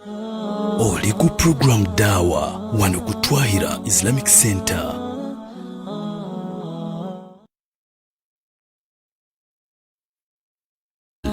Oli ku program Dawa wano ku Twahira Islamic Center.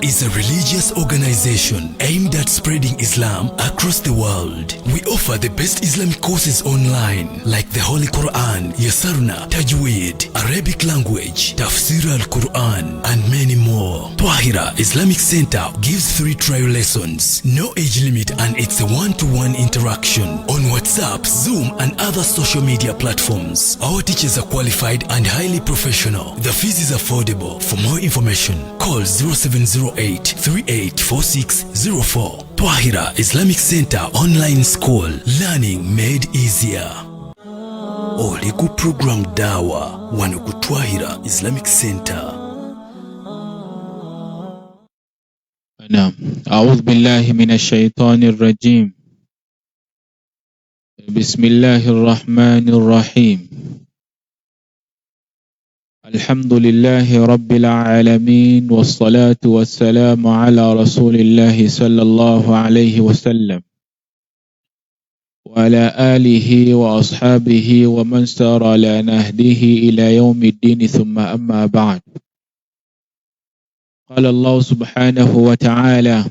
Is a religious organization aimed at spreading Islam across the world. We offer the best Islamic courses online like the Holy Quran, Yasarna, Tajweed, Arabic language, Tafsir al-Quran, and many more. Twahira Islamic Center gives free trial lessons, no age limit, and it's a one-to-one interaction on WhatsApp, Zoom, and other social media platforms. Our teachers are qualified and highly professional. The fees is affordable. For more information, call 0708-384604. Twahira Islamic Center Online School. Learning made easier. Oli ku program Dawa wano ku Twahira Islamic Center. نعم. أعوذ بالله من الشيطان الرجيم. بسم الله الرحمن الرحيم. الحمد لله رب العالمين والصلاة والسلام على رسول الله صلى الله عليه وسلم وعلى آله وأصحابه ومن سار على نهجه إلى يوم الدين ثم أما بعد. قال الله سبحانه وتعالى: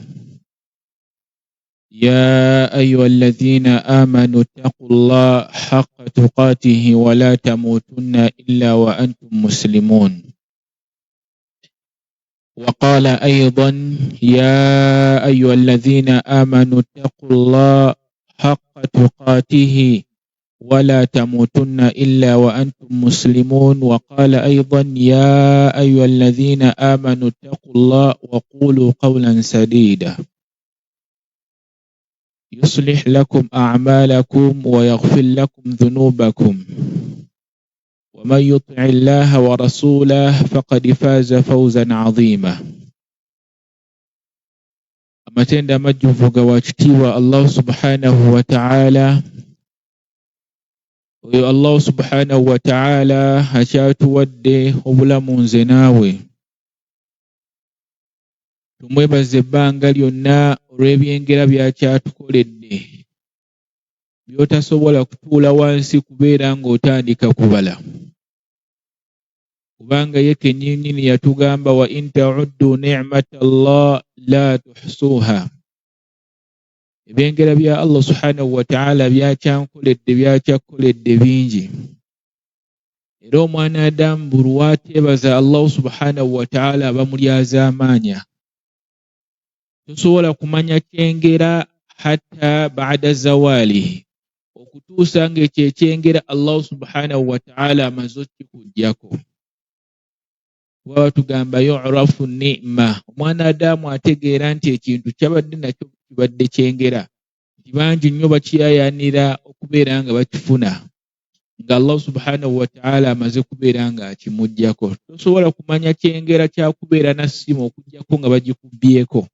يا أيها الذين آمنوا اتقوا الله حق تقاته ولا تموتن إلا وأنتم مسلمون. وقال أيضا: يا أيها الذين آمنوا اتقوا الله حق تقاته ولا تموتن إلا وأنتم مسلمون. وقال أيضا: يا أيها الذين آمنوا اتقوا الله وقولوا قولا سديدا يصلح لكم أعمالكم ويغفر لكم ذنوبكم ومن يطع الله ورسوله فقد فاز فوزا عظيما. Amatenda majjuvu gawakitiibwa Allah subhanahu wa ta'ala. Oyo Allah subhanahu wa ta'ala akyatuwadde obulamu nze naawe. Tumwebaze ebbanga lyonna olw'ebyengera byakyatukoledde byotasobola kutuula wansi kubeera ng'otandika kubala. Kubanga ye kennyini yatugamba wa in ta'uddu ni'matallah la tuhsuha. Ebyengera bya Allah subhanahu wa ta'ala byakyakoledde bingi. Era omwana Adamu buli lw'ateebaza Allah subhanahu wa ta'ala bamulyaza amaanya. Tosobola kumanya kyengera hatta ba'da zawalihi, okutuusa ng'ekyo ekyengera Allah subhanahu wa ta'ala amaze okikuggyako. Bw'aba tugamba yu'rafu ni'ma, omwana Adamu ategeera nti ekintu kyabadde nakyo kibadde kyengera, nti bangi nnyo bakyayanira okubeera nga bakifuna, nga Allah subhanahu wa ta'ala amaze kubeera nga akimuggyako. Tosobola kumanya kyengera kyakubeera na ssimu okuggyako nga bagikubbyeko.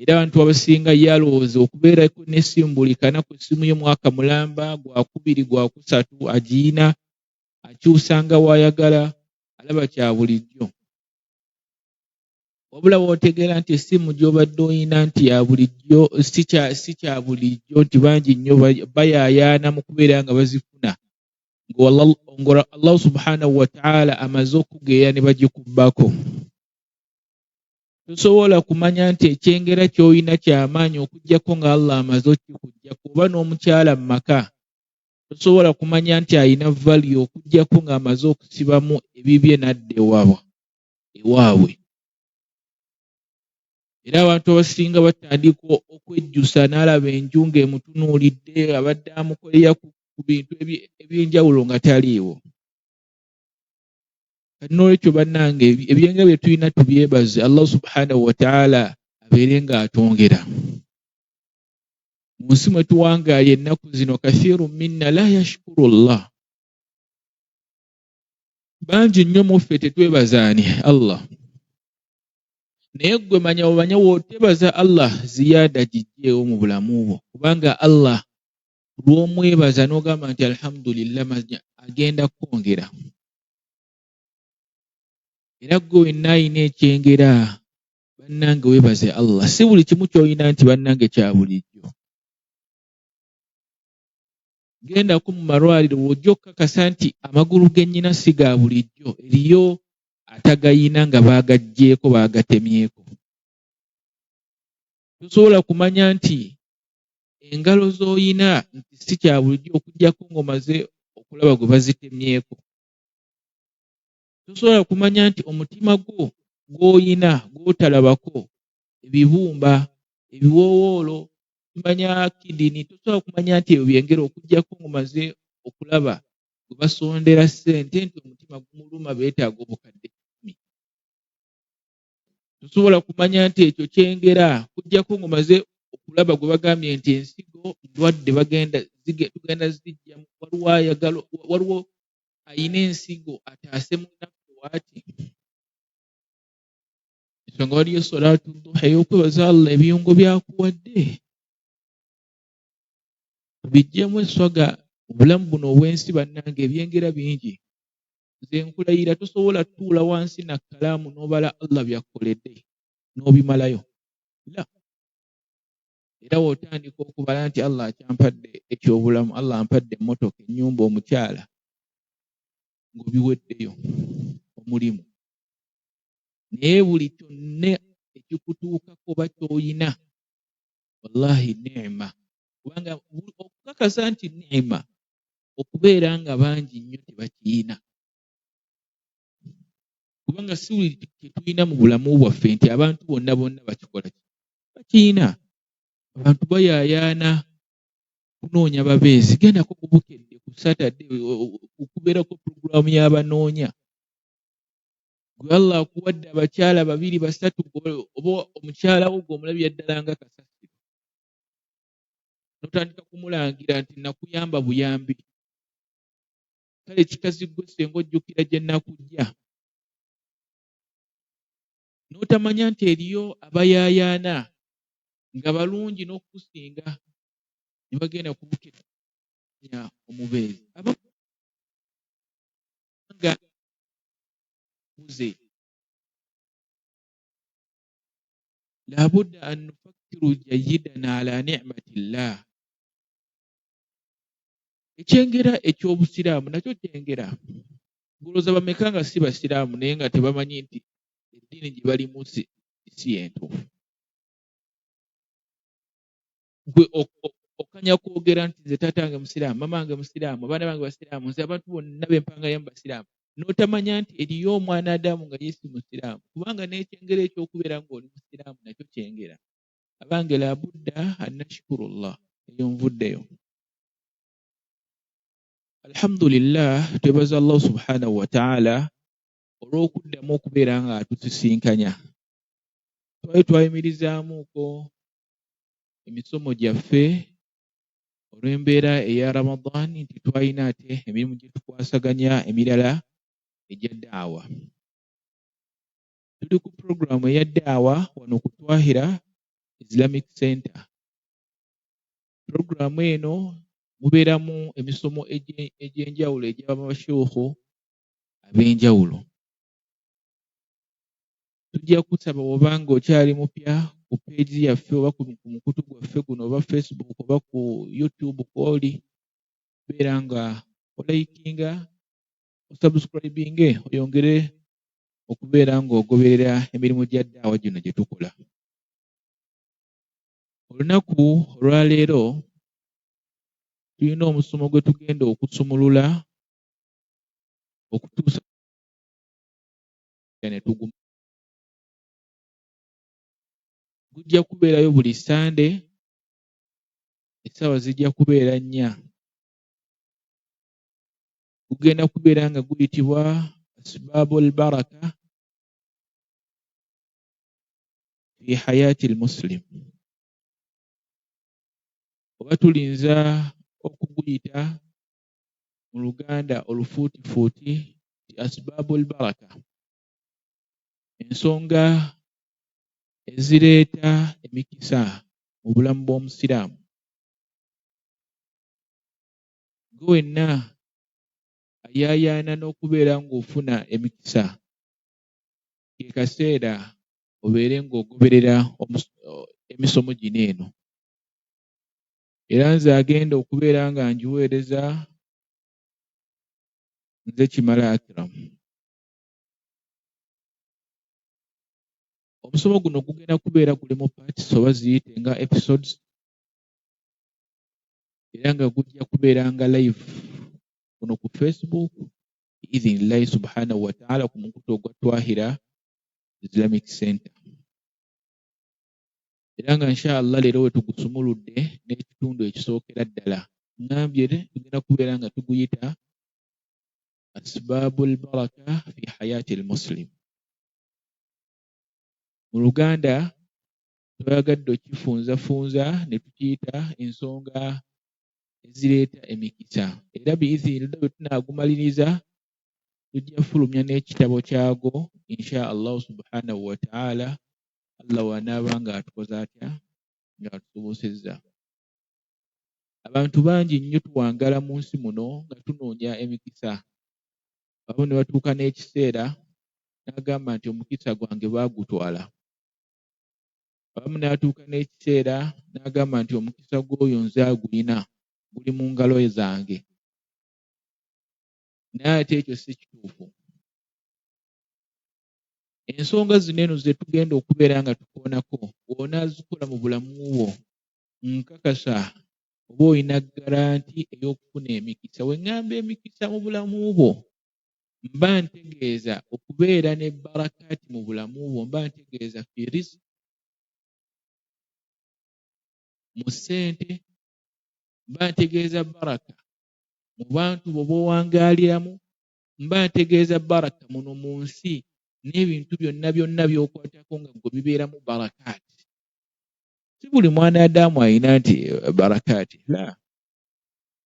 Era abantu abasinga yalowooza okubeerako n'essimu buli kanaku, essimu y'omwaka mulamba, gwakubiri, gwakusatu agiina, akyusanga w'ayagala, alaba kya bulijjo. Wabula w'otegeera nti essimu gy'obadde oyina nti ya bulijjo si kya bulijjo, nti bangi nnyo bayaayaana mu kubeera nga bazifuna, nga Allah subhanahu wa ta'ala amaze okugeera ne bagikubbako. Tosobola kumanya nti ekyengera ky'olina ky'amaanyi okuggyako nga Allah amaze okikuggyako. Oba n'omukyala mu maka tosobola kumanya nti alina value okuggyako ng'amaze okusibamu ebibye n'adda ewaabwe. Era abantu abasinga batandika okwejjusa n'alaba enju ng'emutunuulidde, abadde amukolera ku bintu eby'enjawulo nga taliiwo. N'olwekyo bannange ebyengera bye tulina tubyebaze Allah subhanahu wa ta'ala abeere ng'atwongera. Mu nsi mwe tuwangaalye ennaku zino kathiru minna la yashkuru Allah. Bangi nnyo mu ffe tetwebazaani Allah. Naye ggwe manya w'otebaza Allah ziyaada gijjeewo mu bulamu bwo, kubanga Allah lw'omwebaza n'ogamba nti alhamdulillah agenda kwongera. Era ggwe wenna alina ekyengera bannange weebaze Allah. Si buli kimu ky'olina nti bannange kya bulijjo. Gendako mu malwaliro w'ojja okkakasa nti amagulu g'ennyina si ga bulijjo, eriyo atagayina nga baagaggyeko baagatemyeko. Tosobola kumanya nti engalo z'oyina nti si kya bulijjo okuggyako ng'omaze okulaba gwe bazitemyeko. Tosobola kumanya nti omutima gwo gw'oyina gw'otalabako, ebibumba, ebiwoowoolo, tumanya kidini, tosobola kumanya nti ebyo byengera okuggyako ng'omaze okulaba gwe basondera ssente nti omutima gumuluma beetaaga obukadde 10. Tosobola kumanya nti ekyo kyengera kuggyako ng'omaze okulaba gwe bagambye nti ensigo ndwadde tugenda zijjamu. Waliwo ayina ensigo ataase munaku waati. Ensonga waliyo salaatu duha ey'okwebaza Allah ebiyungo byakuwadde. Tubiggyemu eswaga obulamu buno obw'ensi bannange ebyengera bingi. Nze nkulayira tosobola tutuula wansi na kkalaamu n'obala Allah by'akoledde n'obimalayo. La. Era w'otandika okubala nti Allah akyampadde ekyobulamu, Allah ampadde emmotoka, ennyumba, omukyala, ng'obiweddeyo omulimu. Naye buli kyonna ekikutuukako oba ky'oyina, wallahi neema. Kubanga okukakasa nti neema okubeera nga bangi nnyo tebakiyina. Kubanga si buli kyetulina mu bulamu bwaffe nti abantu bonna bakikola bakiyina. Abantu bayaayaana kunoonya babeezi. Gendako ku Bukedde ku Saturday okubeerako puroguramu y'abanoonya. Gwe Allah akuwadde abakyala 2 3 oba omukyala wo gw'omulabye ddala nga kasasiro. N'otandika kumulangira nti nakuyamba buyambi. Kale kikazi ggwe senga ojjukira gye nakujja. N'otamanya nti eriyo abayaayaana nga balungi n'okusinga ne bagenda ku Bukedde omubeezi. Abanga buze. Labudda an nufakkiru jayyidan ala ni'matillah. Ekyengera eky'obusiraamu nakyo kyengera. Ngulooza bameka nga si basiraamu naye nga tebamanyi nti eddiini gye balimu si yentuufu. Gwe okanya kwogera nti nze taatange musiraamu, mamange musiraamu, abaana bange basiraamu, nze abantu bonna bempangayo basiraamu, n'otamanya nti eriyo omwana Adamu nga ye si musiraamu. Kubanga n'ekyengera ekyokubeera ng'oli musiraamu nakyo kyengera. Abange labudda an nashkurullah. Eyo nvuddeyo. Alhamdulillah, twebaza Allah subhanahu wa ta'ala olw'okuddamu okubeera nga atusisinkanya. Twali twayimirizaamuuko emisomo gyaffe olw'embeera eya Ramadan nti twalina ate emirimu gye tukwasaganya emirala egya daawa. Tuli ku puroguramu eya daawa wano ku Twahira Islamic Center. Puroguramu eno mubeeramu emisomo egy'enjawulo egy'abasheekhu ab'enjawulo. Tujja kusaba obanga okyali mupya ku peegi yaffe oba ku mukutu gwaffe guno oba Facebook oba ku YouTube kw'oli, beera nga olayikinga, osubscribinge, oyongere okubeera ng'ogoberera emirimu gya ddaawa gino gye tukola. Olunaku olwaleero tulina omusomo gwe tugenda okusumulula okutuusa ne tuguma. Gujja kubeerayo buli Sande, essaawa zijja kubeera 4. Gugenda kubeera nga guyitibwa Asbabul Baraka fi hayati al-Muslim. Oba tulinza okuguyita mu Luganda olufuutifuuti Asbabul Baraka, ensonga ezireeta emikisa mu bulamu bw'omusiraamu. Gwe wenna ayaayaana n'okubeera ng'ofuna emikisa, ke kaseera obeere ng'ogoberera emisomo gino eno. Era nze agenda okubeera nga ngiweereza nze Kimala Akram. Omusomo guno gugenda kubeera gulimu parts oba ziyite nga episodes, era nga gujja kubeera nga live kuno ku Facebook biidhinillahi subhanahu wa ta'ala ku mukutu ogwa Twahira Islamic Center. Era nga inshallah leero we tugusumuludde n'ekitundu ekisookera ddala ngambye tugenda kubeera nga tuguyita asbabul baraka fi hayati al-muslim. Mu Luganda twayagadde okifunzafunza ne tukiyita ensonga ezireeta emikisa. Era biidhinillahi bwe tunaagumaliriza tujja fulumya n'ekitabo kyago inshallah subhanahu wa ta'ala, Allah wanaaba nga atukoze atya nga atusobozesezza. Abantu bangi nnyo tuwangala mu nsi muno nga tunoonya emikisa. Abamu ne batuuka n'ekiseera n'agamba nti omukisa gwange baagutwala. Abamu n'atuuka n'ekiseera n'agamba nti omukisa gw'oyo nze agulina guli mu ngalo zange. Naye ate ekyo si kituufu. Ensonga zino eno ze tugenda okubeera nga tukoonako bw'onaazikola mu bulamu bwo, nkakasa oba olina garanti ey'okufuna emikisa. We ŋŋamba emikisa mu bulamu bwo, mba ntegeeza okubeera ne barakaati mu bulamu bwo, mba ntegeeza fi riziki, mu ssente, mba ntegeeza baraka mu bantu bo b'owangaaliramu, mba ntegeeza baraka muno mu nsi n'ebintu byonna byonna by'okwatako nga gwe bibeeramu barakaati. Si buli mwanadamu alina nti barakaati, la,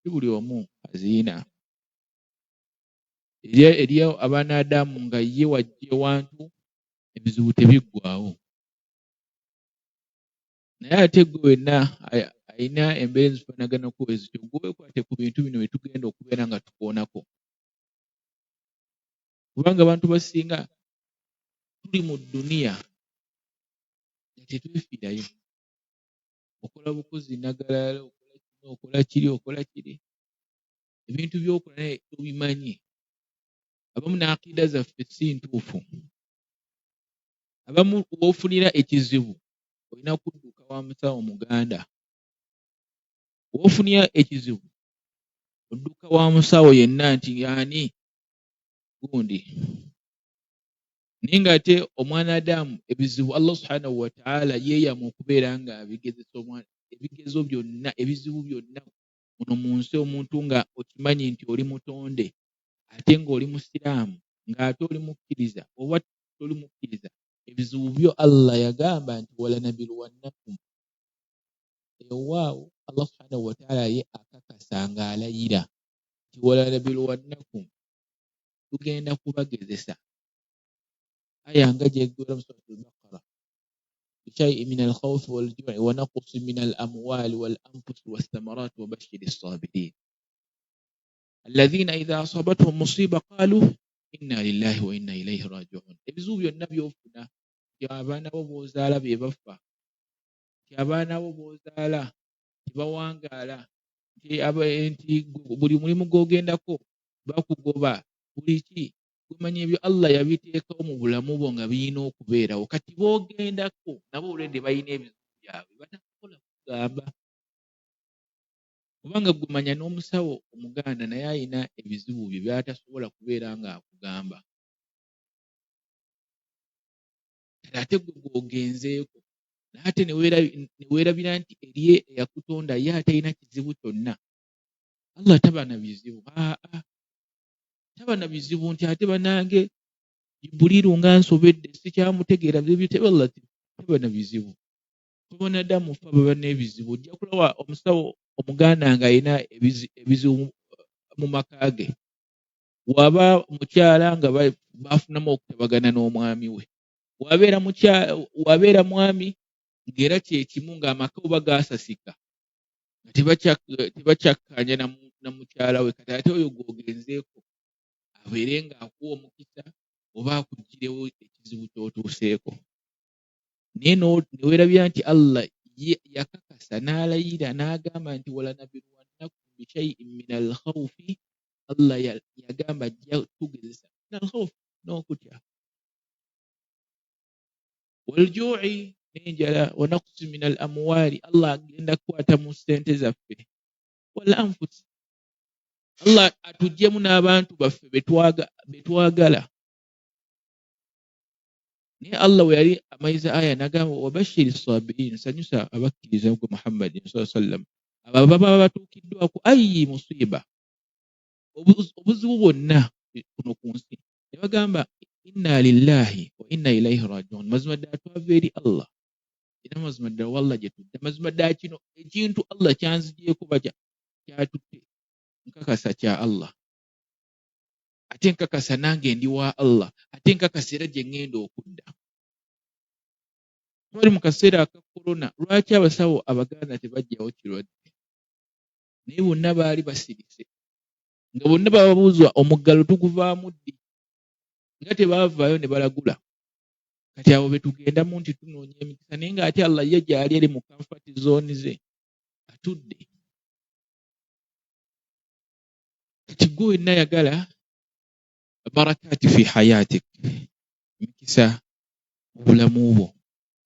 si buli omu aziyina. Eri abanadamu nga ye wajja ewantu ebizibu tebiggwaawo. Naye ate gwe wenna alina embeera ezifaanaganako ezityo, gwe weekwate ku bintu bino bye tugenda okubeera nga tukoonako. Kubanga abantu basinga tuli mu dduniya nga tetwefiirayo. Okola bukozi nagalala, okola kiri. Ebintu by'okola naye tobimanyi. Abamu n'aqiida zaffe si ntuufu. Abamu w'ofunira ekizibu olina kudduka wa musawo muganda. W'ofunira ekizibu odduka wa musawo yenna nti ani gundi. Naye ng'ate omwanadamu ebizibu Allah subhanahu wa ta'ala yeeyama okubeera nga abigezesa ebigezo byonna, ebizibu byonna muno mu nsi omuntu nga okimanyi nti oli mutonde ate ng'oli musiraamu ng'ate oli mukkiriza oba toli mukkiriza, ebizibu byo Allah yagamba nti walanabiluwannakum. Ewaawo Allah subhanahu wa ta'ala ye akakasa ng'alayira nti walanabiluwannakum, tugenda kubagezesa. Aya nga gyeggola mu suratul Baqara, bishay'in min al-khawfi wal-ju'i wa naqsin min al-amwali wal-anfusi was-samarati wa bashshiri as-sabirin alladhina idha asabatuhum musiba qalu inna lillahi wa inna ilayhi raji'un. Ebizibu byonna by'ofuna, nti abaana bo b'ozaala be bafa, nti abaana bo b'ozaala tebawangaala, nti buli mulimu gw'ogendako bakugoba, buli ki, kumanya ebyo Allah yabiteekawo mu bulamu bwo nga birina okubeerawo. Kati b'ogendako nabo olwedde balina ebizibu byabwe, batakukola kugamba. Kubanga gumanya n'omusawo omuganda naye alina ebizibu bye by'atasobola kubeera ng'akugamba. Ate gwe gw'ogenzeeko ate ne weerabira nti eriye eyakutonda ye atalina kizibu kyonna. Allah taba na bizibu. Taba na bizibu nti ate banange Jibuliru nga nsobedde sikyamutegeera bizibu. Allah taba na bizibu. Abanadamu ffe baba n'ebizibu. Ojja kulaba omusawo omuganda ng'alina ebizibu mu maka ge. Waba mukyala nga bafunamu okutabagana n'omwami we. Wabeera mwami ng'era kyekimu ng'amaka oba gaasasika nga tebakyakkaanya na mukyala we. Kati ate oyo gw'ogenzeeko abeere ng'akuwa omukisa oba akuggyirewo ekizibu ky'otuuseeko. naye newerabira nti Allah yakakasa n'alayira n'agamba nti walanabluwannakum bishaiin min alkhawfi. Allah yagamba ajja tugezesa min alkhawfi n'okutya, waljuu'i n'enjala, wanaqsi min alamwaali. Allah agenda kukwata mu ssente zaffe, wal anfusi. Allah atuggyemu n'abantu baffe betwagala. Naye Allah we yali amayiza aya n'agamba wabashiri sabirin, sanyusa abakkiriza gwe Muhammadin sallallahu alaihi wasallam abo baba batuukiddwako ayi musiba, obuzibu bwonna kuno ku nsi, ne bagamba inna lillahi wa inna ilaihi rajiun, mazima ddala twava eri Allah era mazima ddala wallah gye tudda. Mazima ddala kino ekintu Allah kyanzigyeko kyatutte, nkakasa kya Allah, ate nkakasa nange ndi wa Allah, ate nkakasa era gye ŋŋenda okudda. Twali mu kaseera aka korona, lwaki abasawo Abaganda tebajjawo kirwadde? Naye bonna baali basirise, nga bonna bababuuzwa omuggalo tuguvaamu ddi, nga tebaavaayo ne balagula. Kati abo betugendamu nti tunoonya emikisa, naye ng'ate Allah ye gy'ali eri mu comfort zone ze atudde. Kati gwe wenna yagala barakaati fi hayatik, emikisa mu bulamu bwo,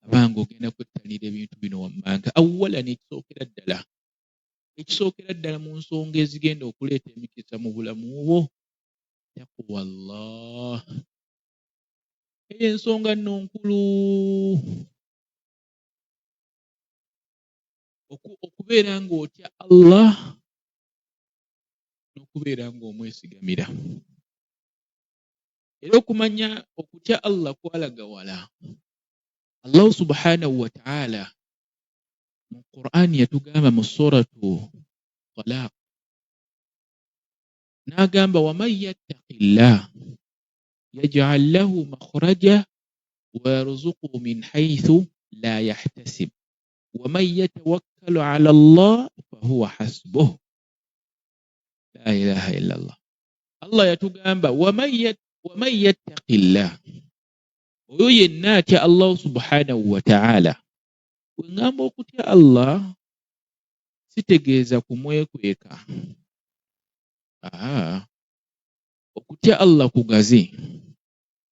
abanga ogenda kwettanira ebintu bino wammanga. Awwalan, ekisookera ddala mu nsonga ezigenda okuleeta emikisa mu bulamu bwo, taqwa Allah. Eyo ensonga nno nkulu, okubeera ng'otya Allah n'okubeera ng'omwesigamira. Era okumanya okutya Allah kwalaga wala. Allah subhanahu wa ta'ala mu Qur'an yatugamba mu suratu Talaq, n'agamba waman yattaqillah yaj'al lahu makhraja wa yarzuqhu min haythu la yahtasib waman yatawakkal 'ala Allah fahuwa hasbuh. La ilaha illa Allah. Allah yatugamba waman yattaqillah, oyo yenna atya Allah subhanahu wa ta'ala. Bwe ngamba okutya Allah sitegeeza kumwekweka. Okutya Allah kugazi.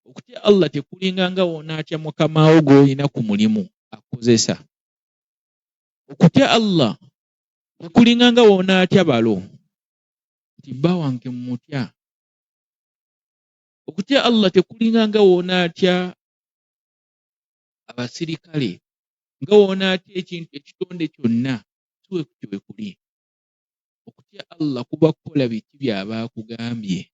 Okutya Allah tekulinga nga w'onaatya mukamaawo gw'olina ku mulimu akozesa. Okutya Allah tekulinga nga w'onaatya balo nti bba wange mmutya. Okutya Allah tekulinga nga w'onaatya abasirikale, nga w'onaatya ekitonde kyonna, siwe kutyo bwe kuli. Okutya Allah kuba kukola biki by'aba akugambye,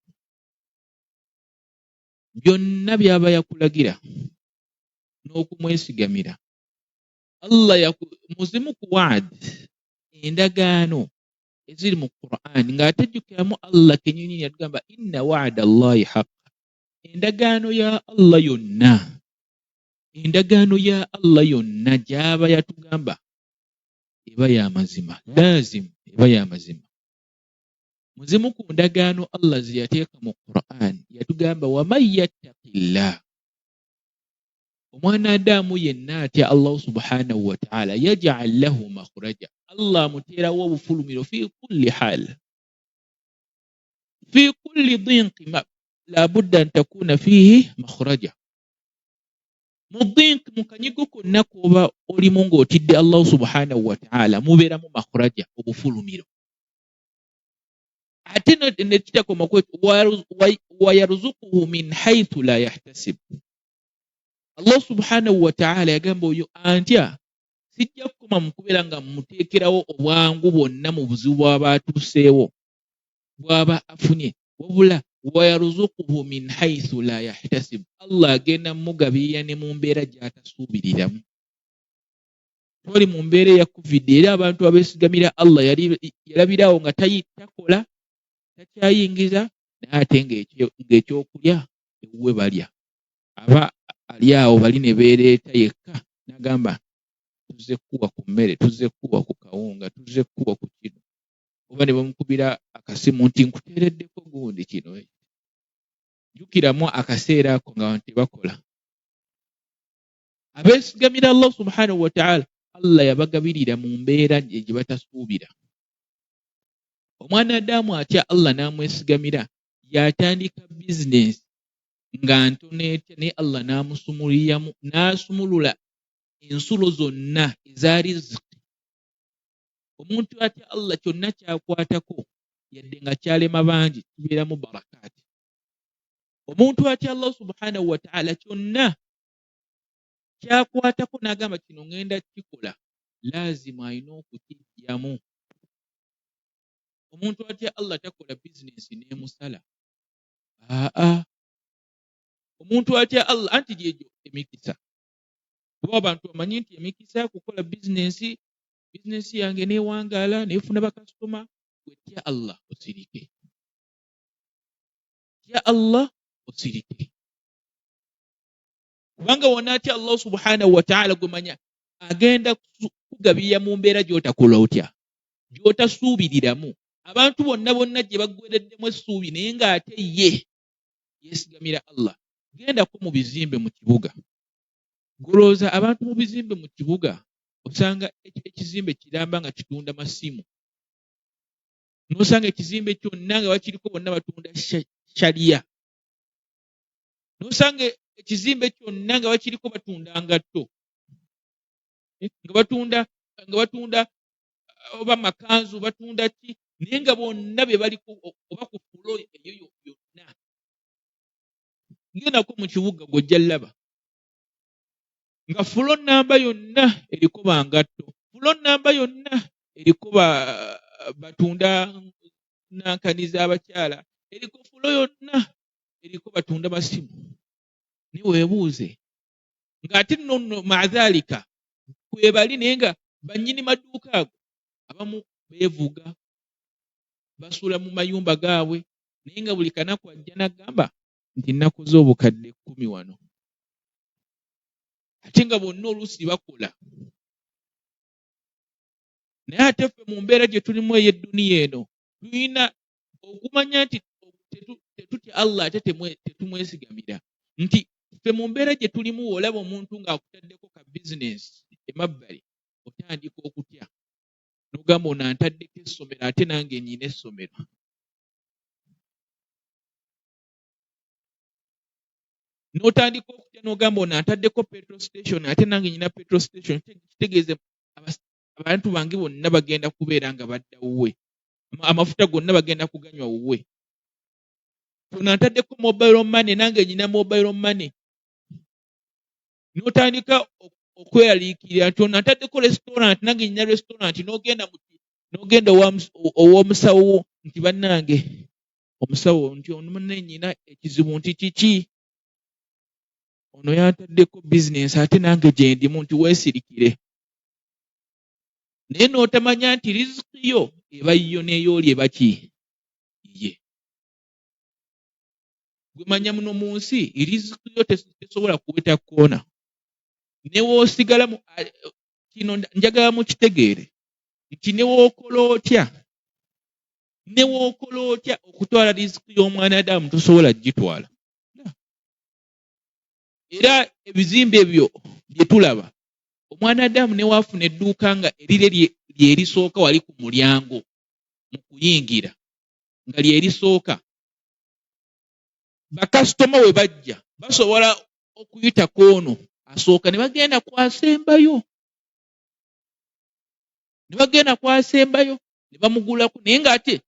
byonna by'aba yakulagira n'okumwesigamira. Allah muzimu ku waad, endagaano eziri mu Qur'an, ng'atajjukiramu Allah kennyini yatugamba inna wa'da Allahi haqq. Endagaano ya Allah yonna gy'aba yatugamba eba ya mazima, lazim eba ya mazima. Muzimu ku ndagaano Allah ze yateeka mu Qur'an, yatugamba waman yattaqillah, omwana Adamu yenna atya Allah subhanahu wa ta'ala, yaj'al lahu makhraja, Allah amuteerawo obufulumiro fi kulli hal, fi kulli dinqi la budda an takuna fihi makhraja. Mu dinqi, mu kanyigo konna k'oba olimu ng'otidde Allah subhanahu wa ta'ala, mubeeramu makhraja, obufulumiro. Ate ne kitakoma kwetu wa yarzuquhu min haythu la yahtasib. Allah subhanahu wa ta'ala yagamba oyo antya sijja kukoma mu kubeera nga muteekerawo obwangu bwonna mu buzibu bw'aba atuuseewo, bw'aba afunye, wabula wa yarzuquhu min haythu la yahtasib. Allah agenda mugabirira ne mu mbeera gy'atasuubiriramu. Twali mu mbeera ya COVID, era abantu abeesigamira Allah yalabirawo nga takola, takyayingiza, naye ate ng'ekyokulya ewuwe balya. Aba ali awo bali ne beereeta yekka, n'agamba tuzze kuwa ku mmere, tuzze kuwa ku kawunga, tuzze kuwa ku kino. Oba ne bamukubira akasimu nti nkuteereddeko gundi kino. Jjukiramu akaseera ako nga abantu tebakola. abeesigamira Allah subhanahu wa ta'ala Allah yabagabirira mu mbeera gye batasuubira. Omwana Adamu atya Allah n'amwesigamira yatandika bizinesi nga ntono etya naye Allah n'asumulula ensulo zonna eza riziki. Omuntu atya Allah kyonna kyakwatako yadde nga kyalema bangi kibeeramu barakaati. Omuntu atya Allah subhanahu wa ta'ala kyonna kyakwatako n'agamba kino ngenda kikola lazima alina okukijjamu. Omuntu atya Allah takola bizinesi n'emusala. Omuntu atya Allah anti gyegyo emikisa. Kuba abantu bamanyi nti emikisa kukola bizinesi yange neewangaala neefuna bakasitoma, wetya Allah osirike. Tya Allah osirike. Kubanga wonatya Allah subhanahu wa ta'ala gwemanya agenda kugabirira mu mbeera gy'otakola otya, gy'otasuubiriramu. Abantu bonna gye baggwereddemu essuubi naye ng'ate ye yeesigamira Allah. Gendako mu bizimbe mu kibuga. Golooza abantu mu bizimbe mu kibuga osanga ekizimbe kiramba nga kitunda masimu. N'osanga ekizimbe kyonna nga bakiriko bonna batunda sharia. N'osanga ekizimbe kyonna nga bakiriko batunda ngatto. Nga batunda oba makanzu batunda ki naye nga bonna be baliko oba ku fulo eyo yonna. Ngendako mu kibuga gw'ojja laba nga fulo namba yonna eriko bangatto, fulo namba yonna eriko batunda nankani z'abakyala, eriko fulo yonna eriko batunda masimu. Naye weebuuze ng'ate nno maadhalika kwebali naye nga bannyini maduuka ago abamu beevuga basuula mu mayumba gaabwe naye nga buli kanaku ajja n'agamba nti nakoze obukadde 10 wano. Ate nga bonna oluusi bakola. Naye ate ffe mu mbeera gye tulimu ey'edduniya eno tulina okumanya nti tetutya Allah ate tetumwesigamira. Nti ffe mu mbeera gye tulimu olaba omuntu ng'akutaddeko ka bizinesi emabbali otandika okutya. N'ogamba ono antaddeko essomero ate nange nnyina essomero. N'otandika okutya n'ogamba ono antaddeko petrol station ate nange nnyina petrol station. Kitegeeze abantu bange bonna bagenda kubeera nga badda wuwe. Amafuta gonna bagenda kuganywa wuwe. Ono antaddeko mobile money nange nnyina mobile money. N'otandika okweraliikirira nti ono antaddeko restaurant nange nnyina restaurant. N'ogenda ow'omusawo nti bannange omusawo nti ono munne nnyina ekizibu nti kiki? Ono yantaddeko bizinesi ate nange gye ndimu nti weesirikire. Naye n'otamanya nti riziki yo eba yiyo n'eyooli eba ki? Ye. Gwe manya muno mu nsi riziki yo tesobola kuweta koona. Ne woosigala kino njagala mukitegeere nti ne wookola otya okutwala riziki y'omwana Adamu tosobola gitwala. Era ebizimbe ebyo bye tulaba omwana Adamu ne waafuna edduuka nga erire lye erisooka wali ku mulyango mu kuyingira nga lye erisooka. Bakasitoma we bajja basobola okuyita koono asooka ne bagenda kwasembayo ne bamugulako naye ng'ate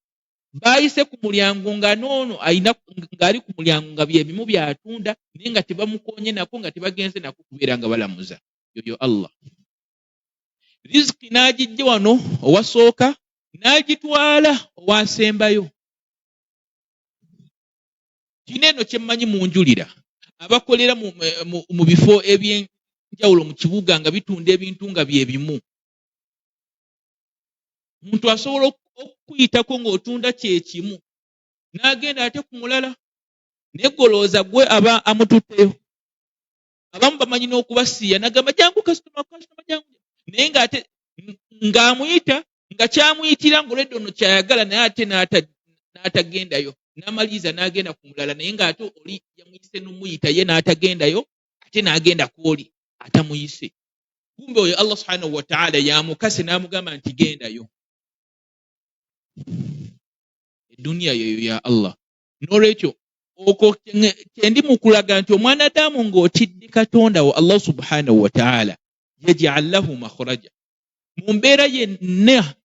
baayise ku mulyango nga n'ono ng'ali ku mulyango nga bye bimu by'atunda naye nga tebamukoonye nako nga tebagenze nako kubeera nga balamuza. Yoyo Allah. Riziki n'agijja wano owasooka n'agitwala owasembayo. Kino eno kye mmanyi mu njulira abakolera mu bifo eby'enjawulo mu kibuga nga bitunda ebintu nga bye bimu. Omuntu asobola okuyitako ng'otunda kyekimu n'agenda ate ku mulala naye golooza gwe aba amututteyo. Abamu bamanyi n'okubasiiya n'agamba jangu kasitoma jangu naye ng'ate ng'amuyita nga kyamuyitira ng'olwedde ono kyayagala naye ate n'atagendayo n'amaliriza n'agenda ku mulala naye ng'ate oli yamuyise n'omuyita ye n'atagendayo ate n'agenda kw'oli atamuyise. Kumbe oyo Allah subhanahu wa ta'ala yamukase n'amugamba nti gendayo. Eddunya yoyo ya Allah. N'olwekyo okwo kyendi mu kulaga nti omwanadamu ng'otidde Katonda wo Allah subhanahu wa ta'ala yaj'al lahu makhraja. Mu mbeera yenna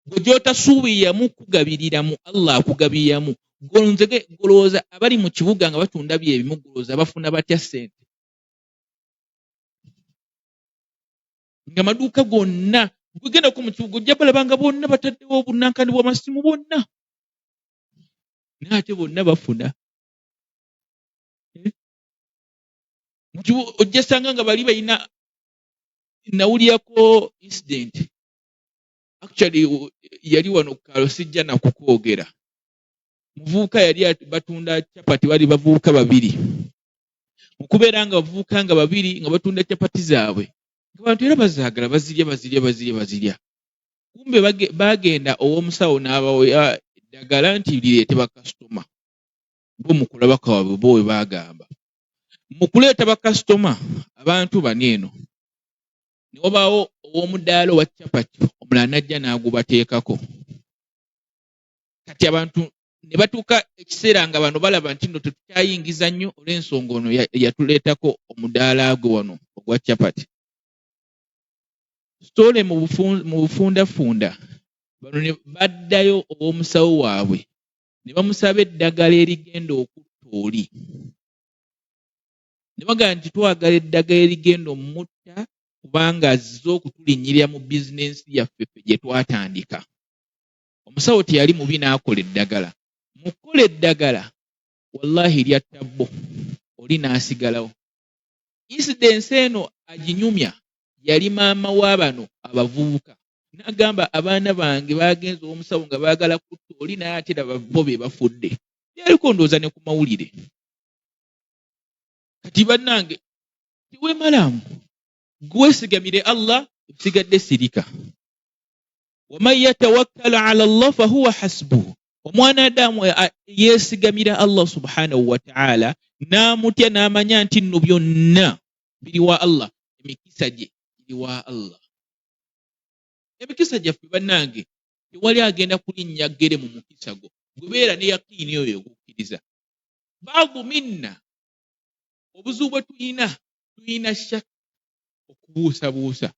gwe gy'otasuubiramu kugabirira mu Allah akugabiriramu. Golowooza abali mu kibuga nga batunda byebimu, golowooza bafuna batya ssente? Nga amaduuka gonna bwegendako mu kibuga ojja balaba nga bonna bataddewo obunankani bw'amasimu bonna, naate bonna bafuna. Ojja sanga nga bali balina, nawulirako incident, actually yali wano ku kaalo sijja na kukwogera. Muvubuka yali batunda chapati, bali bavubuka babiri. Mu kubeera nga bavubuka nga babiri nga batunda chapati zaabwe, abantu era bazaagala bazirya. Kumbe bagenda ow'omusawo n'abawa eddagala nti lireete bakasitoma. Bo mu kulaba kwabwe bo we baagamba. Mu kuleeta bakasitoma abantu bano eno, ne wabaawo ow'omudaala wa chapati omulala najja n'agubateekako. Kati abantu ne batuuka ekiseera nga bano balaba nti nno tetukyayingiza nnyo olw'ensonga ono yatuleetako omudaala gwe wano ogwa chapati. Sitole mu bufundafunda bano ne baddayo ow'omusawo waabwe ne bamusaba eddagala erigenda okutta oli. Ne bagamba nti twagala eddagala erigenda omutta kubanga azze okutulinnyirira mu bizinensi yaffe gye twatandika. Omusawo teyali mubi n'akola eddagala. Mu kukola eddagala wallahi lyatta bbo, oli n'asigalawo. Incidence eno aginyumya yali maama wa bano abavubuka. N'agamba abaana bange bagenze omusawo nga baagala kutta oli naye ate laba bo be bafudde. Yaliko ndowooza ne ku mawulire. Kati bannange tiweemalamu, gwesigamire Allah, osigadde sirika. Waman yatawakkala ala Allah fahuwa hasbuhu. Omwanadamu yeesigamira Allah subhanahu wa ta'ala n'amutya n'amanya nti nno byonna biri wa Allah, emikisa gye biri wa Allah. Emikisa gyaffe bannange tewali agenda kulinnya ggere mu mukisa gwo, gwebeera ne yaqiini oyo okukkiriza. Baadhu minna, obuzibu bwe tulina shakka, okubuusabuusa.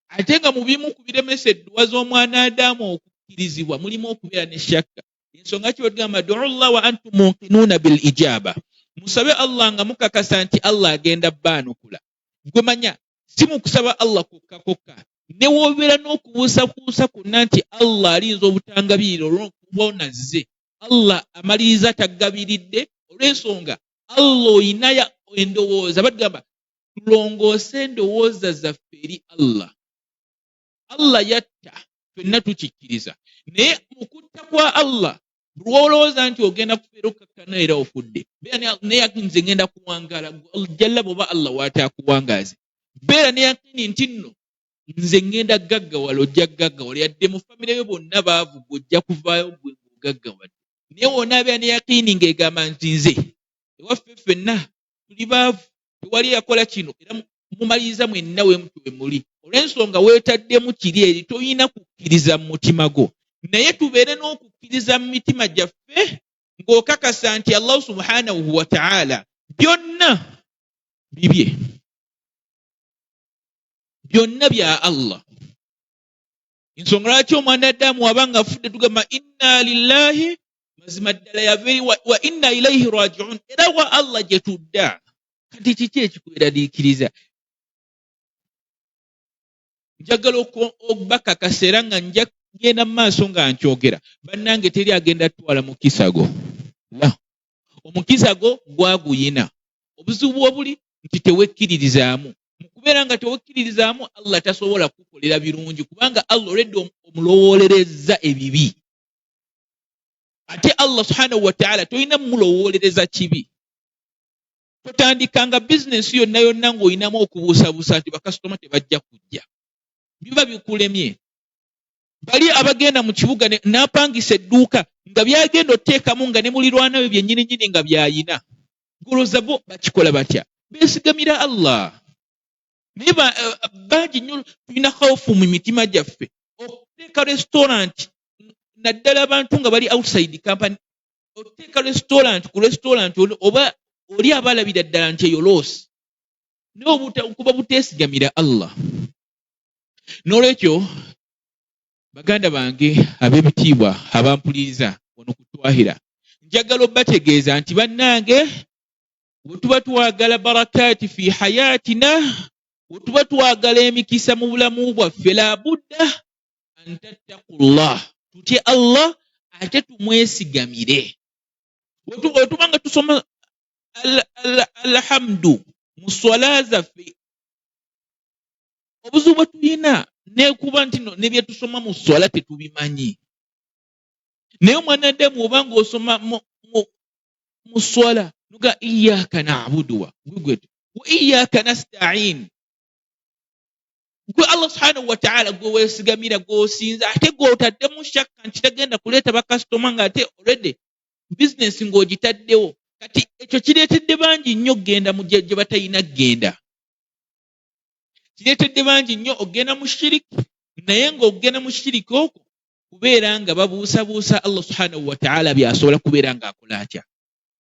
Ate nga mu bimu ku biremesa edduwa z'omwanadamu okukkirizibwa mulimu okubeera ne shakka. Ensonga ki bagamba du'u Allah wa antum muqinuuna bil ijaba. Musabe Allah nga mukakasa nti Allah agenda baanukula. Gwe manya si mu kusaba Allah kokka, ne wobeera n'okubuusabuusa kwonna nti Allah alinza obutangabirira olw'okuba onazze. Allah amaliriza tagabiridde olw'ensonga Allah oyinayo endowooza. Bagamba tulongoose endowooza zaffe eri Allah. Allah yatta, ffenna tukikkiriza. Naye mu kutta kwa Allah lw'olowooza nti ogenda kubeera okkakkana era ofudde. Beera ne yakini nze ngenda kuwangaala, jalla bw'oba Allah waataakuwangaaze. Beera ne yakini nti nno nze ngenda gaggawala, ojja gaggawala. Yadde mu famire yo bonna baavu, ojja kuvaayo gwe ng'ogaggawadde. Naye wonna abeera ne yakini ng'egamba nti nze ewaffe ffenna tuli baavu, tewali yakola kino, era mumaliriza mwenna we muli. Olw'ensonga weetaddemu kiri eri, toyina kukkiriza mu mutima gwo. Naye tubeere n'okukkiriza mu mitima gyaffe ng'okakasa nti Allah subhanahu wa ta'ala byonna bibye, byonna bya Allah. Ensonga lwaki omwanadamu abanga afudde tugamba inna lillahi, mazima ddala yaveri wa inna ilaihi raji'un, era wa Allah gye tudda. Kati kiki ekikweraliikiriza? Njagala okubakakasa era nga njagenda mu maaso nga nkyogera. Bannange teri agenda twala mukisa go. Omukisa go gwaguyina. Obuzibu obuli nti tewekkiririzaamu. Mu kubeera nga tewekkiririzaamu, Allah tasobola kukolera birungi kubanga Allah olwedde omulowoolereza ebibi. Ate Allah subhanahu wa ta'ala toyina mulowoolereza kibi. Totandikanga bizinensi yonna ng'oyinamu okubuusabuusa nti bakasitoma tebajja kujja. Biba bikulemye. Bali abagenda mu kibuga n'apangisa edduuka nga byagenda oteekamu nga ne mulirwana we byennyini nga byayina. Golooza bo bakikola batya? beesigamira Allah. Naye bangi nnyo tulina khawufu mu mitima gyaffe okuteeka restaurant naddala abantu nga bali outside company, oteeka restaurant ku restaurant oba oli abalabira ddala nti eyo loosi naye kuba buteesigamira Allah. N'olwekyo baganda bange ab'ebitiibwa abampuliriza wano ku Twahira, njagala obbategeeza nti bannange bwe tuba twagala barakaati fi hayatina, bwe tuba twagala emikisa mu bulamu bwaffe, labudda antattaqullah, tutye Allah ate tumwesigamire. Bwe tuba nga tusoma alhamdu mu swala zaffe, obuzibu bwe tulina nekuba nti ne bye tusoma mu swala tetubimanyi. Naye omwanadamu oba ng'osoma mu swala nuga iyyaka na'budu wa iyyaka nasta'in, gwe Allah subhanahu wa ta'ala gwe weesigamira gw'osinza, ate gw'otaddemu shakka nti tagenda kuleeta bakasitoma ng'ate already bizinesi ng'ogitaddewo. Kati ekyo kireetedde bangi nnyo okgenda mu gye batalina kgenda. Kireetedde bangi nnyo okgenda mu shiriki, naye ng'okgenda mu shiriki okwo kubeera nga babuusabuusa Allah subhanahu wa ta'ala by'asobola kubeera ng'akola atya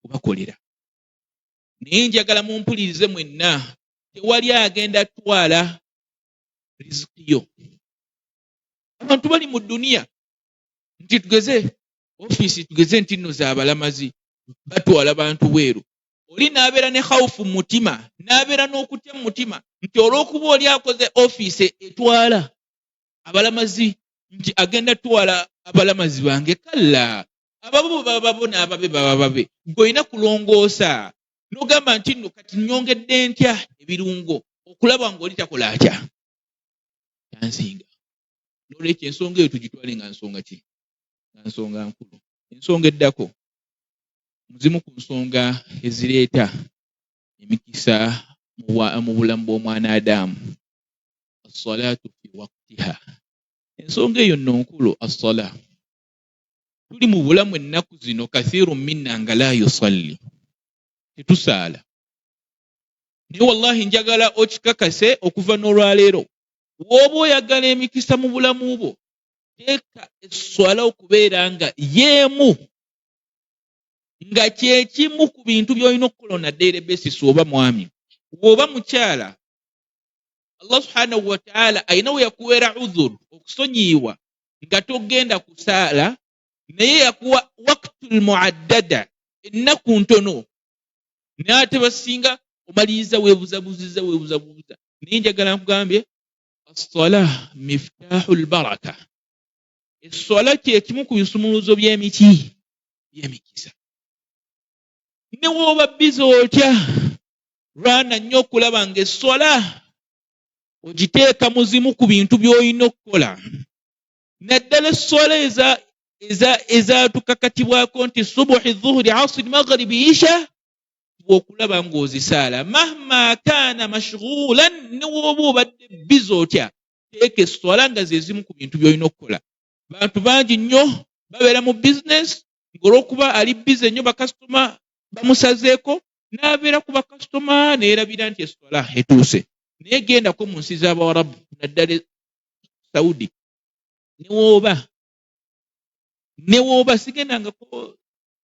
kubakolera. Naye njagala mumpulirize mwenna, tewali agenda twala riziki yo. Abantu bali mu duniya nti tugeze ofiisi, tugeze nti nno z'abalamazi batwala bantu bweru. Oli n'abeera ne khawufu mu mutima, n'abeera n'okutya mu mutima nti olw'okuba oli akoze ofiisi etwala abalamazi nti agenda twala abalamazi bange. Kalla, ababo bababo n'ababe bababe. Gw'olina kulongoosa n'ogamba nti nno kati nnyongedde ntya ebirungo okulaba ng'oli takola atya tansinga. N'olwekyo ensonga eyo tugitwale nga nsonga ki? Nga nsonga nkulu. Ensonga eddako, muzimu ku nsonga ezireeta emikisa mu bulamu bw'omwana Adamu, as-salaatu fi waqtiha. Ensonga eyo nno nkulu, as-sala. Tuli mu bulamu ennaku zino kathirun minna nga la yusalli, tetusaala. Naye wallahi njagala okikakase okuva n'olwaleero, w'oba oyagala emikisa mu bulamu bwo, teeka esswala okubeera nga yeemu, nga kyekimu ku bintu by'olina okukola on a daily basis. Oba mwami, w'oba mukyala, Allah subhanahu wa ta'ala ayina we yakuweera udhur, okusonyiibwa nga togenda kusaala, naye yakuwa waqtul muaddada, ennaku ntono, naye ate basinga omaliriza weebuzabuziza. Naye njagala nkugambye, as-salah miftahul baraka. Esswala kyekimu ku bisumuluzo by'emikisa. Ne w'oba bize otya, lwana nnyo okulaba ng'esswala ogiteeka muzimu ku bintu by'olina okukola. Naddala esswala ezatukakatibwako nti subuhi, dhuhuri, asri, maghribi, isha, okulaba ng'ozisaala. Mahma kaana mashghulan, ne w'oba obadde bize otya, teeka esswala nga ze zimu ku bintu by'olina okukola. Bantu bangi nnyo babeera mu bizinesi, ng'olw'okuba ali bize nnyo bakasitoma bamusazeeko, n'abeera ku bakasitoma neerabira nti esswala etuuse. Naye gendako mu nsi z'Abawarabu, naddala Saudi, ne w'oba sigendangako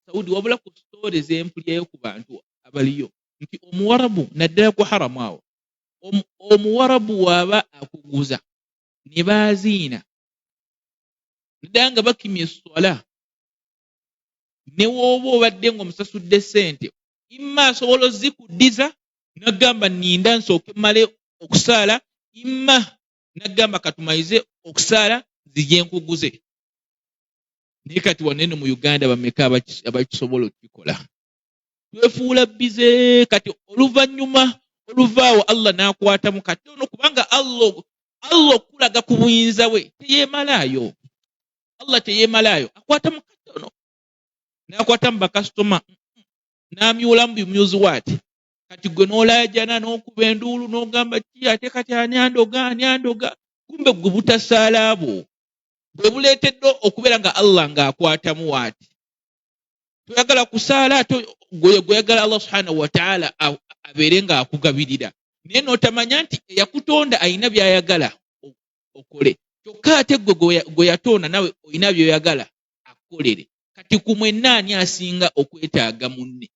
Saudi wabula ku story z'empulyayo ku bantu abaliyo nti Omuwarabu naddala ku haramu awo, Omuwarabu waaba akuguza ne baaziina naddala nga bakimya esswala, ne w'oba obadde ng'omusasudde ssente, imma asobola ozikuddiza n'agamba nninda nsooke mmale okusaala, imma n'agamba katumayize okusaala zijje nkuguze. Naye kati wanene mu Uganda bameka abakisobola okukikola? Twefuula bize. Kati oluvannyuma oluvaawo Allah n'akwatamu katono, kubanga Allah okulaga ku buyinza bwe teyeemalaayo. Allah teyeemalaayo, akwatamu katono, n'akwatamu bakasitoma, n'amyulamu bimyuzi waati. Kati gwe n'olaajana n'okuba enduulu n'ogamba ki ate kati ani andoga, kumbe gwe butasaala abo bwe buleetedde okubeera nga Allah ng'akwatamu waati. Toyagala kusaala ate gweyagala Allah subhanahu wa ta'ala abeere nga akugabirira naye n'otamanya nti eyakutonda ayina by'ayagala okole kyokka ate gwe yatonda nawe olina by'oyagala akukolere kati ku mwenna ani asinga okwetaaga munne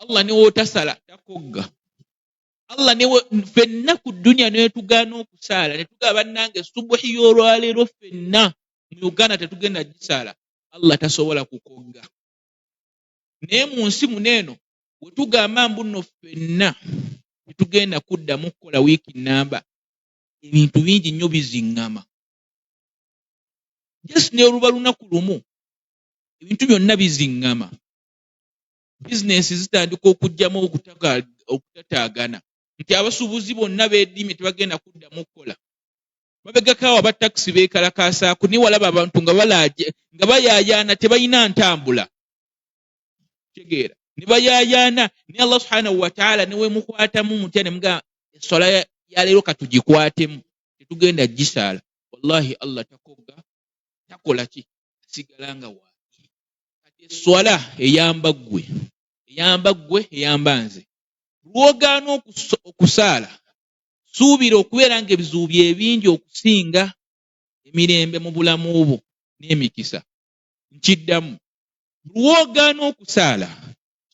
Allah ne wootasala takogga Allah ne ffenna ku dunya ne tugaana okusaala ne tugaba bannange subuhi y'olwaleero ffenna mu Uganda tetugenda gisaala Allah tasobola kukogga naye mu nsi muneeno bwe tugamba mbuno ffenna tetugenda kuddamu kukola wiiki nnamba ebintu bingi nnyo biziŋŋama just ne oluba lunaku lumu ebintu byonna biziŋŋama bizinensi zitandika okujjamu okutataagana nti abasuubuzi bonna beedimye tebagenda kuddamu kukola mabegakawo abatakisi beekalakaasaako naye walaba abantu nga bayaayaana tebalina ntambula tegeera ne bayaayaana naye Allah subhanahu wa ta'ala ne weemukwatamu mutya ne mugamba essola ya leero katugikwatemu tetugenda gisaala wallahi Allah takogga takola ki asigala nga waaki kati essola eyamba ggwe eyamba nze lwogaana okusaala suubira okubeera nga ebizibu bye bingi okusinga emirembe mu bulamu bwo n'emikisa nkiddamu lwogaana okusaala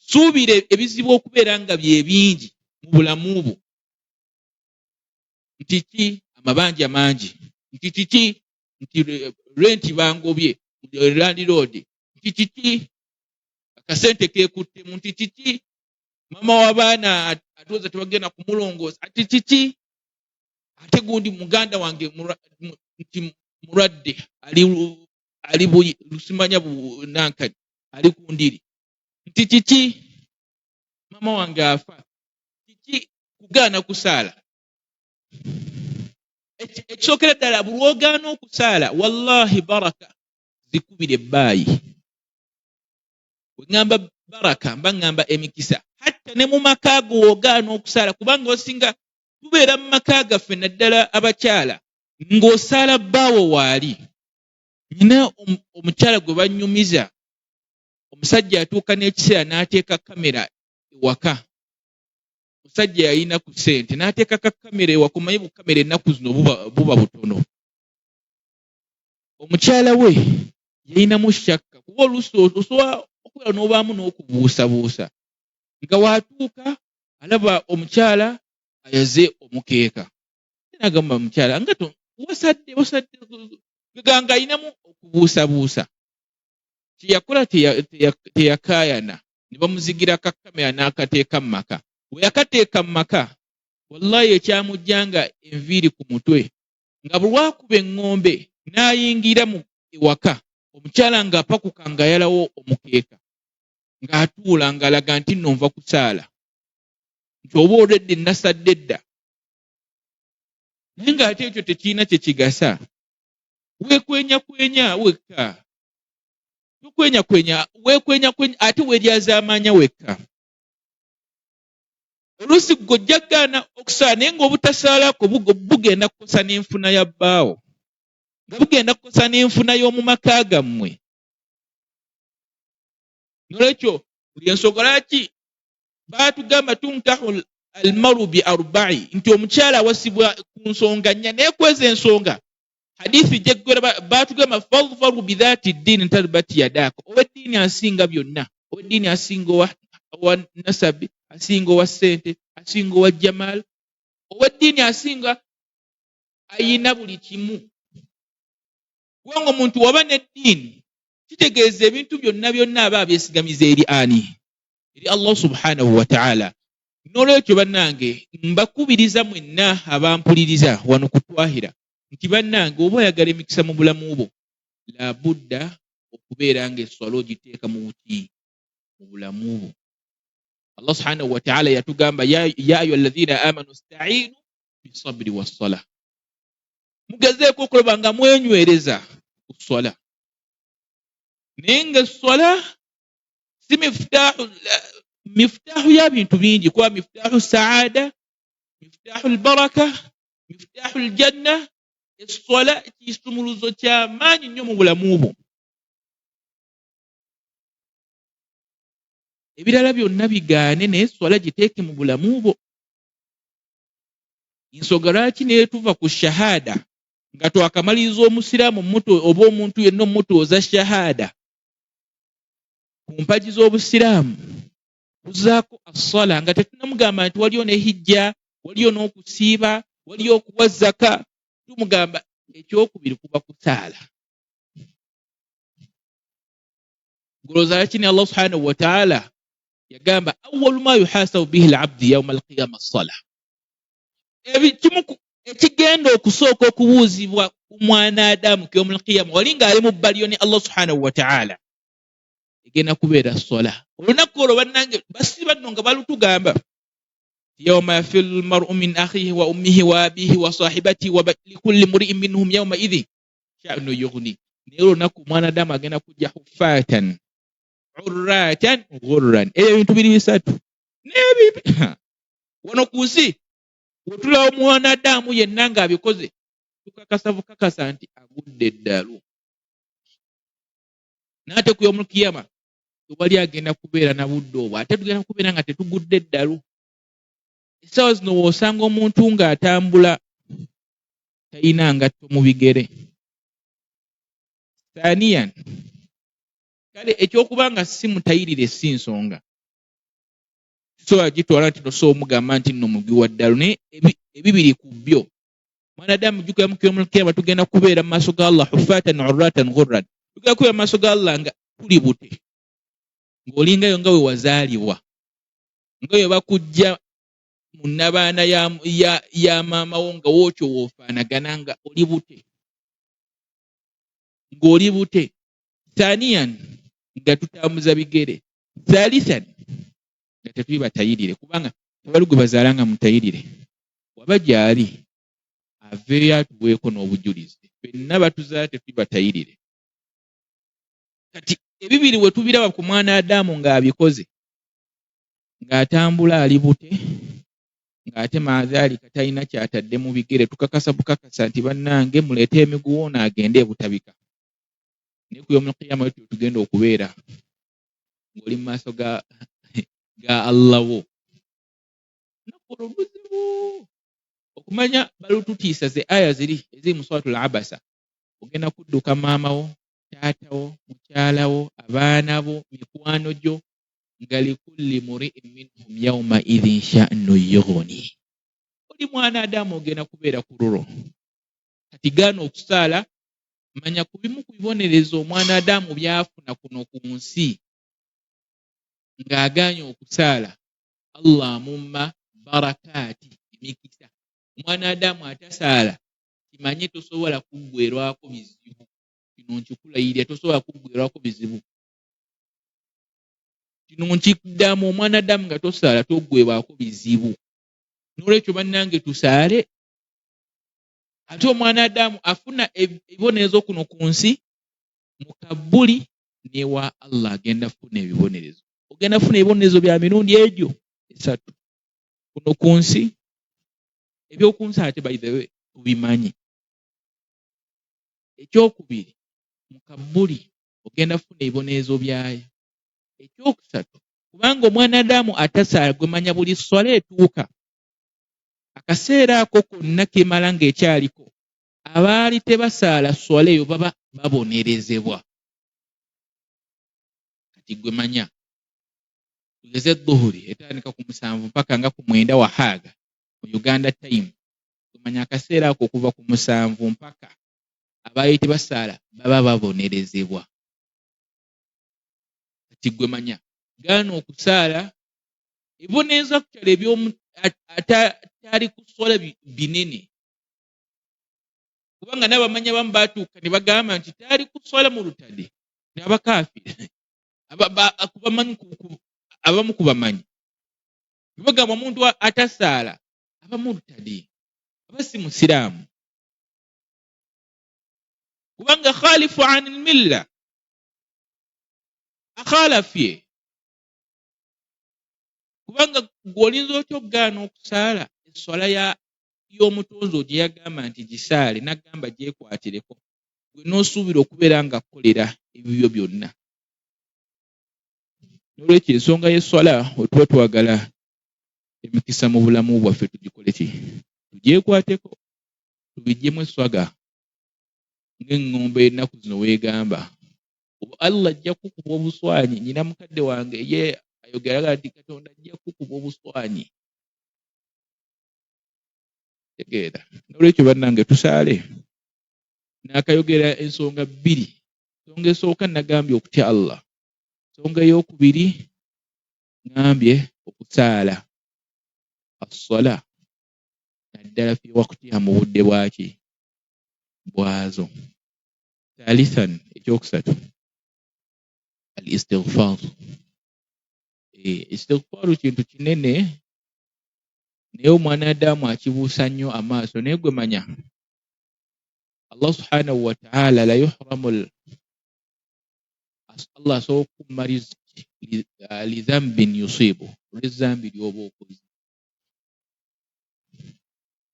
suubira ebizibu okubeera nga bye bingi mu bulamu bwo nti ki amabanja mangi nti kiki nti renti bangobye landlord nti kiki akasente keekuttemu nti kiki mama w'abaana atuuza tebagenda kumulongoosa ati kiki ate gundi muganda wange nti mulwadde ali lusimanya bunankani ali ku ndiri nti kiki mama wange afa kiki kugaana kusaala ekisookera ddala bulwogaana okusaala wallahi baraka zikubira ebbaayi weŋŋamba baraka mba ŋŋamba emikisa hatta ne mu maka go wogaana okusaala kubanga osinga tubeera mu maka gaffe naddala abakyala ng'osaala bbaawo waali nina omukyala gwe bannyumiza omusajja atuuka n'ekiseera n'ateeka kamera ewaka omusajja yalina ku ssente n'ateeka kamera ewaka omanyi bukamera ennaku zino buba butono omukyala we yalinamu shakka kuba oluusi osobola okubeera n'obaamu n'okubuusabuusa nga waatuuka alaba omukyala ayaze omukeeka n'agamba omukyala nga wasadde ganga alinamu okubuusabuusa kyeyakola teyakaayana ne bamuzigira kakamera n'akateeka mu maka bwe yakateeka mu maka wallahi ekyamujjanga enviiri ku mutwe nga bulwakuba eŋŋombe n'ayingira mu ewaka omukyala ng'apakuka ng'ayalawo omukeeka ng'atuula ng'alaga nti nno nva kusaala nti oba olwedde nasadde dda naye ng'ate ekyo tekirina kye kigasa weekwenyakwenya wekka weekwenyakwenya ate weeryazaamaanya wekka oluusi ggojja gaana okusaala naye ng'obutasaalako bugenda kukosa n'enfuna ya bbaawo nga bugenda kukosa n'enfuna y'omu maka gammwe nolwekyo buli ensonga ki baatugamba tunkahu almaru bi arba'i nti omukyala awasibwa ku nsonga nnya naye kweza ensonga hadithi gyeggwera baatugamba fadfaru bidhaati ddiini talbati yadaaka ow'eddiini asinga byonna ow'eddiini asinga owa nasabi asinga owa ssente asinga owa jamaal ow'eddiini asinga ayina buli kimu kubanga omuntu waba n'eddiini kitegeeza ebintu byonna aba abyesigamiza eri ani eri Allah subhanahu wa ta'ala n'olwekyo bannange mbakubiriza mwenna abampuliriza wano ku Twahira nti bannange oba oyagala emikisa mu bulamu bwo labudda okubeera nga esswala ogiteeka mu buti mu bulamu bwo Allah subhanahu wa ta'ala yatugamba ya ayyuha alladhina amanu ista'inu bisabri wassala mugezeeko okulaba nga mwenywereza ku sswala naye nga esswala si miftahu ya bintu bingi kuba miftahu saada miftahu albaraka miftahu aljanna esswala kisumuluzo ky'amaanyi nnyo mu bulamu bwo ebirala byonna bigaane naye swala giteeke mu bulamu bwo. Ensonga lwaki ne tuva ku shahada nga twakamaliriza omusiraamu muto oba omuntu yenna omutuuza shahada ku mpagi z'obusiraamu kuzaako assala nga tetunamugamba nti waliyo ne hijja, waliyo n'okusiiba, waliyo okuwa zaka. Tumugamba ekyokubiri kuba kusaala. Ngolooza laki ne Allah subhanahu wa ta'ala yagamba awwalu ma yuhasabu bihi al-abdu yawma al-qiyama as-sala. Ekigenda okusooka okubuuzibwa omwana Adamu ku yawma al-qiyama wali ng'ali mu bbaliyo ne Allah subhanahu wa ta'ala egenda kubeera sola. Olunaku olwo bannange basiba nno nga balutugamba yawma yafirru al-mar'u min akhihi wa ummihi wa abihi wa sahibatihi wa likulli mri'in minhum yawma idhin sha'nu yughni. Naye olunaku omwana Adamu agenda kujja huffatan urratan ghurran. Ebyo bintu biri bisatu wano ku nsi wetulawo omwana Adamu yenna ng'abikoze tukakasa bukakasa nti agudde eddalu. Naate ku yawmul qiyama tewali agenda kubeera na budde obwo, ate tugenda kubeera nga tetugudde eddalu. Essaawa zino w'osanga omuntu ng'atambula talina ngatto mu bigere. Thaniyan, kale ekyokuba nga si mutayirire si nsonga, so agitwala nti nosobola omugamba nti nno mugi wa ddalu. Naye ebibiri ku byo mwana Adamu jjukira mu yawmul qiyama tugenda kubeera mu maaso ga Allah huffatan urratan ghurran. Tugenda kubeera mu maaso ga Allah nga tuli bute, ng'olingayo nga we wazaalibwa, nga we bakujja mu nnabaana ya maamawo nga wookyo woofaanagana nga oli bute, ng'oli bute. Thaniyan, nga tutambuza bigere. Thalithan, nga tetuli batayirire, kubanga tewali gwe bazaala nga mutayirire. Waba gy'ali aveeyo atuweeko n'obujulizi. Ffenna batuzaala tetuli batayirire. Kati ebibiri we tubiraba ku mwana Adamu ng'abikoze, ng'atambula ali bute, ng'ate maadhaalika talina kyatadde mu bigere, tukakasa bukakasa nti bannange muleete emiguwa agende ebutabika. Naye ku yawmul qiyama wetyo tugenda okubeera ng'oli mu maaso ga Allah wo. Nakola obuzibu okumanya balututiisa ze aya ziri eziri mu suratul Abasa. Ogenda kudduka maamawo, taatawo, mukyalawo, abaana bo, mikwano gyo, nga likulli mri'in minhum yawma idhin sha'nu yughni. Oli mwana Adamu ogenda kubeera ku lulwo. Kati gaana okusaala, manya ku bimu ku bibonerezo omwana Adamu byafuna kuno ku nsi ng'agaanye okusaala, Allah amumma barakaati, emikisa. Omwana Adamu atasaala kimanye tosobola kuggwerwako bizibu. Kino nkikulayirira, tosobola kuggwerwako bizibu. Kino nkiddamu, omwana Adamu nga tosaala toggwebwako bizibu. N'olwekyo bannange tusaale. Ate omwana Adamu afuna ebibonerezo kuno ku nsi, mu Kabbuli n'ewa Allah agenda kufuna ebibonerezo. Ogenda kufuna ebibonerezo bya mirundi egyo esatu. Kuno ku nsi, eby'oku nsi ate by the way tubimanyi. Ekyokubiri, mu Kabbuli ogenda kufuna ebibonerezo byayo. Ekyokusatu, kubanga omwana Adamu atasaala gwe manya buli swala etuuka, akaseera ako konna kemala ng'ekyaliko, abaali tebasaala swala eyo baba babonerezebwa. Kati gwe manya tugeze dhuhuri etandika ku 7 mpaka nga ku 9 wahaaga mu Uganda time, gwe manya akaseera ako okuva ku 7 mpaka abaali tebasaala baba babonerezebwa. Kati gwe manya gaana okusaala ebibonerezo kukyala eby'omu atali kuswala binene, kubanga n'abamanya bamu baatuuka ne bagamba nti tali kuswala mu lutade n'abakaafiri abamu ku bamanyi bagamba omuntu atasaala aba mu lutade, aba si musiraamu, kubanga khalifu an milla, akhalafye. Kubanga gw'olinza otya okugaana okusaala esswala y'omutonzi gye yagamba nti gisaale, n'agamba gyekwatireko, gwe n'osuubira okubeera nga kukolera ebibyo byonna. Nolwekyo ensonga y'esswala wetuba twagala emikisa mu bulamu bwaffe tugikole ki? Tugyekwateko, tubiggyemu eswaga ng'eŋŋombe ennaku zino weegamba. Allah ajja kukuba obuswanyi. Nyina mukadde wange ye ayogera nti Katonda ajja kukuba obuswanyi. Tegeera. Nolwekyo bannange tusaale. Naakayogera ensonga bbiri. Ensonga esooka nagambye okutya Allah. Ensonga ey'okubiri ngambye okusaala. As-sala. Naddala fi waqtiha mu budde bwaki? Bwazo. Thalithan, ekyokusatu. Al-istighfar. Istighfar kintu kinene naye omwanadamu akibuusa nnyo amaaso naye gwe manya Allah subhanahu wa ta'ala la yuhramu Allah asobola okumma riziki li dhambin yusibu, olw'ezzambi ly'oba okoze.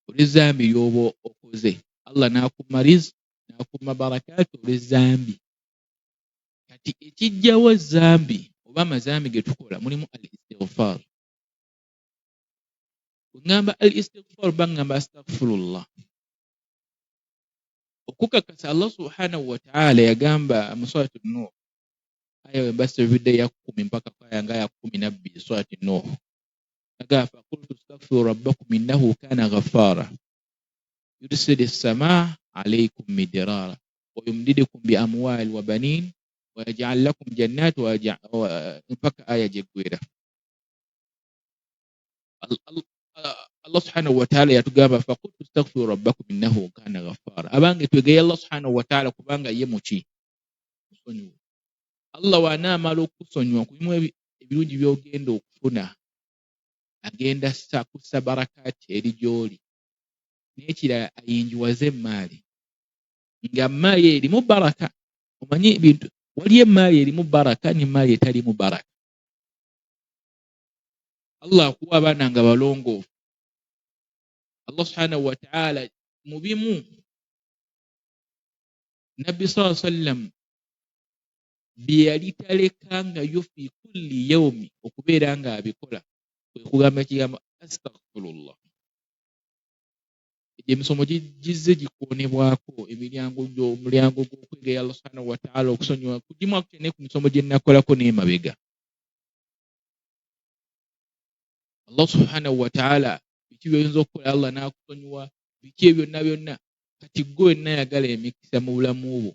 Olw'ezzambi ly'oba okoze Allah n'akumma riziki n'akumma barakaatu olw'ezzambi. Kati ekijjawo ezzambi oba amazambi ge tukola mulimu al-istighfar. Ngamba al-istighfar bangamba astaghfirullah. Okukakasa Allah subhanahu wa ta'ala yagamba mu surati Nuh aya basi video ya 10 mpaka aya nga ya 12 surati Nuh. Aga faqultu astaghfiru rabbakum innahu kana ghaffara yursilu as-samaa alaykum midrara wa yumdidukum bi amwal wa banin wa yaj'al lakum jannat wa mpaka aya jegwera. Allah subhanahu wa ta'ala yatugamba faqultu astaghfiru rabbakum innahu kana ghaffara. Abange twegeye Allah subhanahu wa ta'ala kubanga ye muki musonyiwa. Allah wanaamala okusonyiwa kulimu ebirungi by'ogenda okufuna agenda kussa barakaati eri gy'oli n'ekirala ayinjuwaze emmaali nga emmaali erimu baraka. Omanyi ebintu wali emmaali erimu baraka n'emmaali etalimu baraka. Allah akuwa abaana nga balongoofu. Allah subhanahu wa ta'ala mu bimu Nabbi sallallahu alaihi wasallam bye yali talekangayo fi kulli yawmi okubeera nga abikola kwe kugamba ekigambo astaghfirullah. Emisomo gizze gikoonebwako omulyango gw'okwegeya Allah subhanahu wa ta'ala okusonyiwa kugimu akutene ku misomo gye nakolako n'emabega. Allah subhanahu wa ta'ala biki by'oyinza okukola Allah n'akusonyiwa, biki byonna kati gwe nayagala emikisa mu bulamu bwo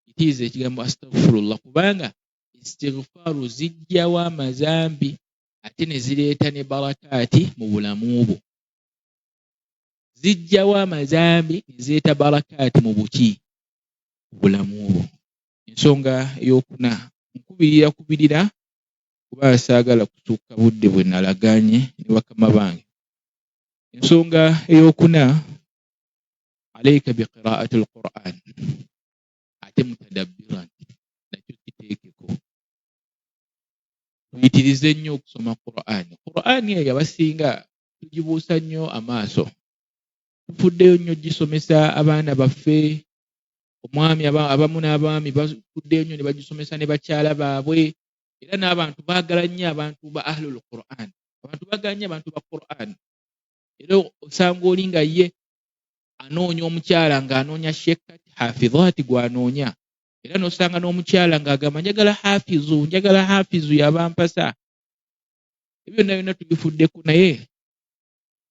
itiiza ekigambo astaghfirullah, kubanga istighfaru zijjawo amazambi ate ne zireeta ne barakaati mu bulamu bwo. Zijjawo amazambi ne zireeta barakaati mu buki? Mu bulamu bwo. Ensonga ey'okuna nkubirira kuba saagala kutuuka budde bwe nalaganye ne bakama bange. Ensonga ey'okuna alayka biqiraati al-Qur'an ate mutadabbiran, nakyo kiteekeko. Tuyitirize nnyo okusoma Qur'an. Qur'an eyo abasinga tugibuusa nnyo amaaso. Tufuddeyo nnyo gisomesa abaana baffe. Omwami abamu n'abaami bafuddeyo nnyo ne bagisomesa ne bakyala baabwe. Era n'abantu baagala nnyo abantu ba ahlul Qur'an. Abantu baagala nnyo abantu ba Qur'an. Era osanga oli nga ye anoonya omukyala ng'anoonya shekkat hafidhaati gw'anoonya. Era n'osanga n'omukyala ng'agamba njagala hafizu yabampasa. Ebyo byonna tubifuddeko, naye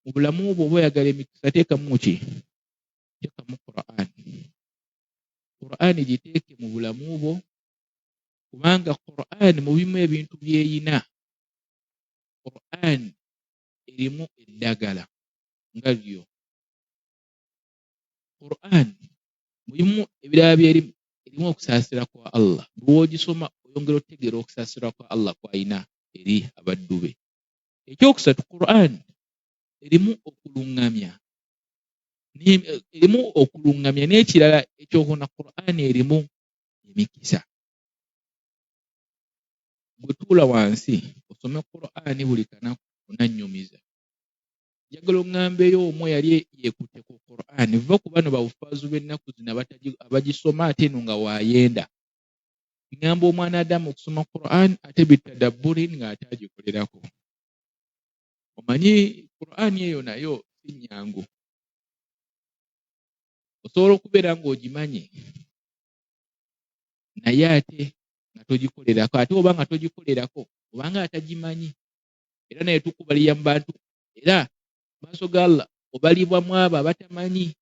mu bulamu bwo oba oyagala emikisa teekamu ki? Teekamu Qur'an. Qur'an giteeke mu bulamu bwo, kubanga Qur'an mu bimu ebintu byeyina. Qur'an erimu eddagala nga lyo. Qur'an mulimu ebirala erimu okusaasira kwa Allah. Bw'ogisoma oyongera otegeera okusaasira kwa Allah kw'alina eri abaddu be. Ekyokusatu, Qur'an erimu okuluŋŋamya n'ekirala ekyokuna Qur'an erimu emikisa. Gwe tuula wansi osome Qur'an buli kanaku onannyumiza. Njagala oŋŋambeyo omwe yali yeekutte ku Qur'an. Va ku bano bawufaazu b'ennaku zino abagisoma ate eno nga waayenda. ngamba omwana Adamu okusoma Qur'an ate bitadabburi ng'ate agikolerako. Omanyi Qur'an eyo nayo si nnyangu. Osobola okubeera ng'ogimanyi naye ate nga togikolerako, ate oba nga togikolerako obanga atagimanyi, era naye tukubalira mu bantu, era maaso ga Allah obalibwa mu abo abatamanyi.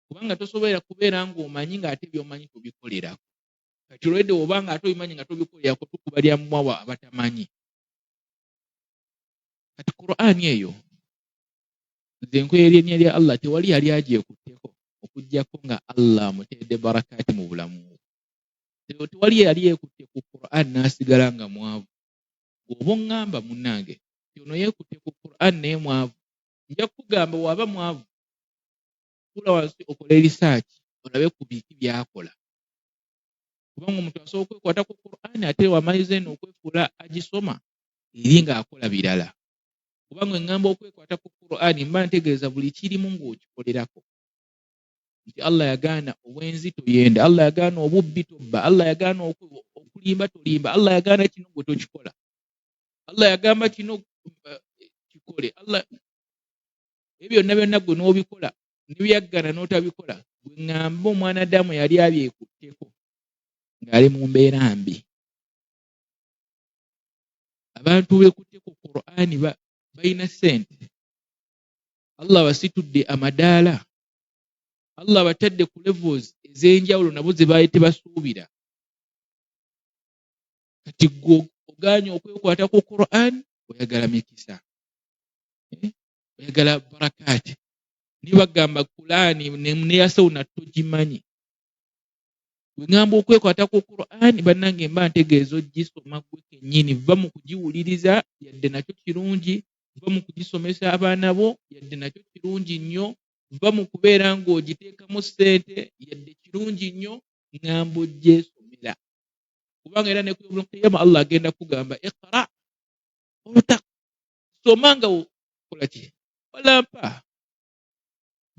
Kubanga tosobola kubeera ng'omanyi ng'ate by'omanyi tobikolerako. Kati olwedde obanga ate obimanyi nga tobikolerako, tukubalira mu abo abatamanyi. Kati Qur'an eyo nze nkwera erinnya lya Allah, tewali yali agyekutteko okuggyako nga Allah amuteedde barakaati mu bulamu. Tewali yali yeekutte ku Qur'an n'asigala nga mwavu. Bw'oba oŋŋamba munnange ono yeekutte ku Qur'an naye mwavu, nja kukugamba waba mwavu, tuula wansi okole research olabe ku biki byakola. Kubanga omuntu asobola okwekwata ku Qur'an ate wamaliza eno okwefuula agisoma eri ng'akola birala. Kubanga eŋŋamba okwekwata ku Qur'an mba ntegeeza buli kirimu ng'okikolerako. Nti Allah yagaana obwenzi toyenda, Allah yagaana obubbi tobba, Allah yagaana okulimba tolimba, Allah yagaana kino gwe tokikola, Allah yagamba kino kikole, Allah ebyo byonna gwe n'obikola n'ebyagana n'otabikola. Bwe ŋŋamba omwana Adamu yali abyekutteko ng'ali mu mbeera mbi. Abantu beekutte ku Qur'an balina ssente, Allah basitudde amadaala, Allah batadde ku levels ez'enjawulo nabo ze baali tebasuubira. Kati gwe ogaanye okwekwata ku Qur'an oyagala mikisa, oyagala barakaati. Niye bagamba Qur'an neyasawuna togimanyi. Bwe ŋŋamba okwekwata ku Qur'an bannange mba ntegeeza ogisoma gwe kennyini, vva mu kugiwuliriza yadde nakyo kirungi, vva mu kugisomesa abaana bo yadde nakyo kirungi nnyo, vva mu kubeera ng'ogiteekamu ssente yadde kirungi nnyo, ŋŋamba ogyesomera. Kubanga era ne ku Yawmul Qiyama Allah agenda kugamba iqra soma nga okola ki? Walampa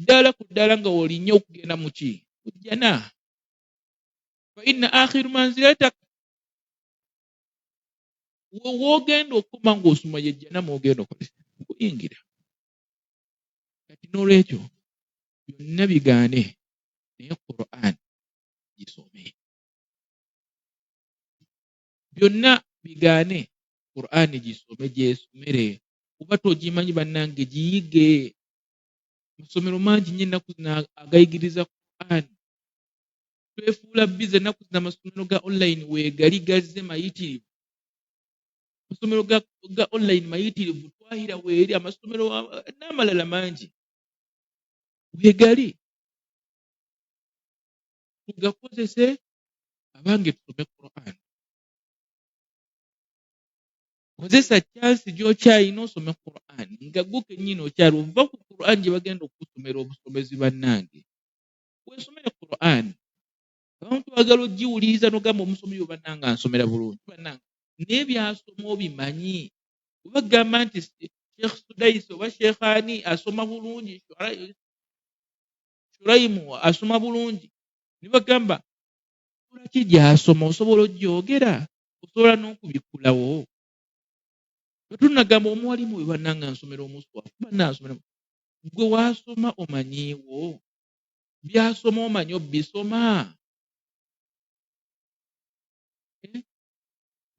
ddala ku ddala nga olinnye okugenda mu ki? Kujjana. Fa inna akhiru manzilatak, woogenda okukoma ng'osoma ye jjana mwogenda okuyingira. Kati n'olwekyo byonna bigaane, naye Qur'an gisome. Byonna bigaane, Qur'an gisome, gyesomere. Kuba togimanyi bannange giyige. Amasomero mangi nnyo ennaku zino agayigiriza Qur'an. Twefuula bize ennaku zino amasomero ga online weegali gazze mayitirivu. Amasomero ga online mayitirivu, twahira weeri, amasomero n'amalala mangi weegali. Tugakozese abange tusome Qur'an. Kozesa chance gy'okyalina osome Qur'an nga gwe kennyini okyali ova ku Qur'an gye bagenda okusomera obusomezi bannange. Weesomere Qur'an. Abantu bagala ogiwuliriza n'ogamba omusomi we bannange ansomera bulungi. Bannange naye by'asoma obimanyi. Bwe bagamba nti Sheikh Sudais oba Sheikh Ani asoma bulungi, Shuraimu asoma bulungi, ne bagamba ki gy'asoma osobola ogyogera, osobola n'okubikulawo. Tunagamba omuwalimu we bannange ansomera omuswafu, bannange ansomera. Gwe waasoma omanyiiwo, by'asoma omanyi obisoma.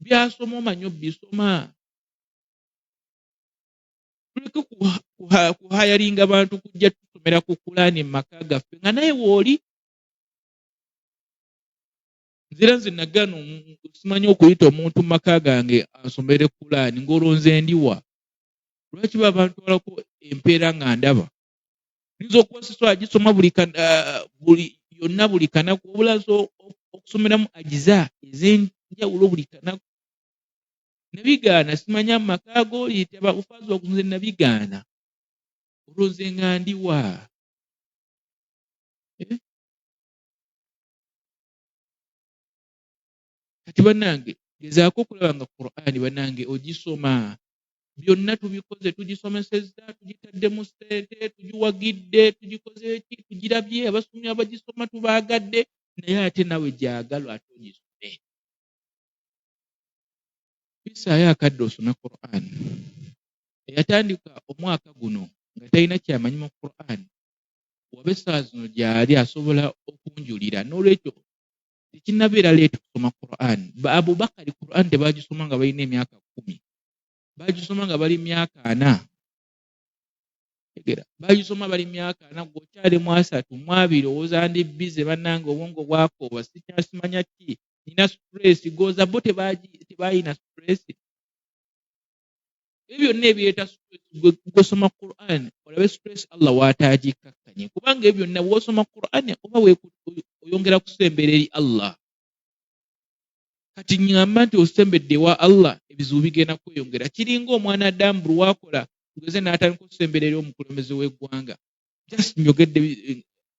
By'asoma omanyi obisoma. Tuleke kuhayalinga bantu kujja tusomera ku Qur'an mu maka gaffe nga naye wooli. Nze nagaana simanyi okuyita omuntu mu maka gange asomere Qur'an ng'olonze ndiwa. Lwaki baba bantwalako empeera nga ndaba? Nza okuba siswa agisoma yonna buli kanaku, wabula okusomeramu agiza ez'enjawulo buli kanaku. Nabigaana, simanya mu maka g'oliyita bufaazi nze nabigaana. Olonze nga ndiwa. Kati bannange gezaako okulaba nga Qur'an bannange ogisoma. Byonna tubikoze, tugisomesezza, tugitadde mu ssente, tugiwagidde, tugikoze ki, tugirabye, abasomi abagisoma tubaagadde. naye ate nawe gyagalwa ate ogisome. Bisaayo akadde osome Qur'an. Eyatandika omwaka guno nga talina kyamanyi mu Qur'an, waba essaawa zino gy'ali asobola okunjulira. N'olwekyo tekinnabeera leeta okusoma Qur'an. Abubakari Qur'an tebaagisoma nga balina emyaka 10, baagisoma nga bali myaka 4. Baagisoma bali myaka 4, gwokyali mu 3, mu 2, owooza ndi bize bannange obwongo bwakooba sikyasimanya ki, nina stress, gooza bo tebaayina stress. Ebyo byonna ebireeta stress, gw'osoma Qur'an olabe stress Allah waataagikkakkanye, kubanga ebyo byonna bw'osoma Qur'an oba oyongera kusembera eri Allah. Kati ngamba nti osembedde wa Allah, ebizibu bigenda kweyongera. Kiringa omwana Adamu buli wakola tugeze n'atandika okusembera eri omukulembeze w'eggwanga. Just njogedde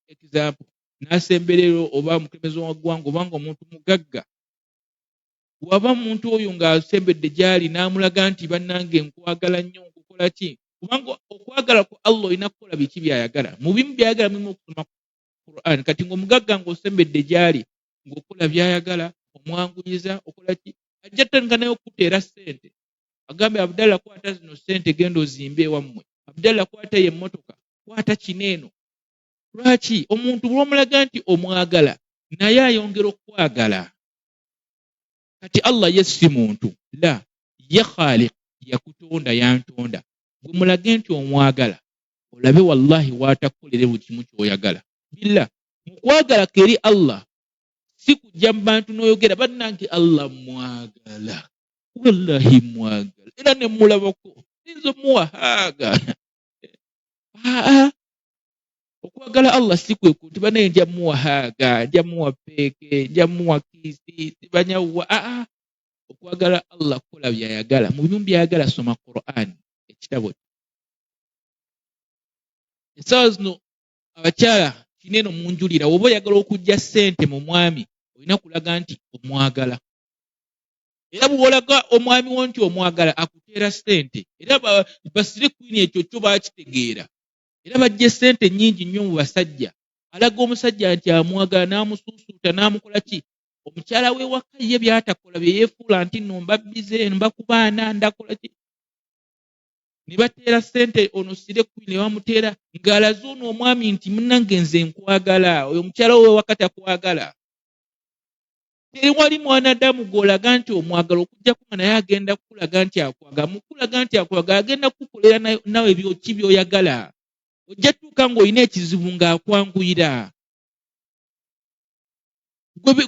example, n'asemberera oba omukulembeze w'eggwanga obanga omuntu mugagga. Waba muntu oyo ng'asembedde gy'ali n'amulaga nti bannange nkwagala nnyo, nkukola ki? Kubanga okwagala ku Allah olina kukola biki by'ayagala. Mu bimu by'ayagala mulimu okusoma Qur'an. Kati ng'omugagga ng'osembedde gy'ali ng'okola by'ayagala, omwanguyiza, okola ki? Ajja tandika naye okuteera ssente. Agambe Abdallah, kwata zino ssente genda ozimbe ewammwe. Abdallah, kwata ye emmotoka, kwata kineeno. Lwaki? Omuntu bw'omulaga nti omwagala naye ayongera okwagala. Kati Allah ye si muntu, la ye Khaliq, yakutonda, yantonda. Gwe mulage nti omwagala, olabe wallahi waatakukolere buli kimu ky'oyagala. Billah, mu kwagala keri Allah si kujja mu bantu n'oyogera bannange Allah mwagala, wallahi mwagala, era ne mulabako nze muwahaaga. Okwagala Allah si kwe kuti banaye nja muwahaaga, nja muwa peeke, nja muwa kiisi, tibanyawwa. Okwagala Allah kukola by'ayagala. Mu bimu by'ayagala soma Qur'an, ekitabo. Essaawa zino abakyala kineeno munjulira, oba oyagala okujja ssente mu mwami olina kulaga nti omwagala. Era bw'olaga omwami wo nti omwagala akuteera ssente. Era basire kwini ekyo kyo baakitegeera. Era bajja ssente nnyingi nnyo mu basajja. Alaga omusajja nti amwagala n'amusuusuuta n'amukola ki? Omukyala we waka ye by'atakola bye yeefuula nti nno mbabbize, mba ku baana, ndakola ki? Ne bateera ssente ono sire kwini ne bamuteera ng'alaze ono omwami nti munnange nze nkwagala, oyo omukyala we waka takwagala. Tewali mwana Adamu gw'olaga nti omwagala okujjako nga naye agenda kukulaga nti akwagala. Mu kukulaga nti akwagala agenda kukukolera nawe ebyoki by'oyagala. Ojja tuuka ng'olina ekizibu ng'akwanguyira.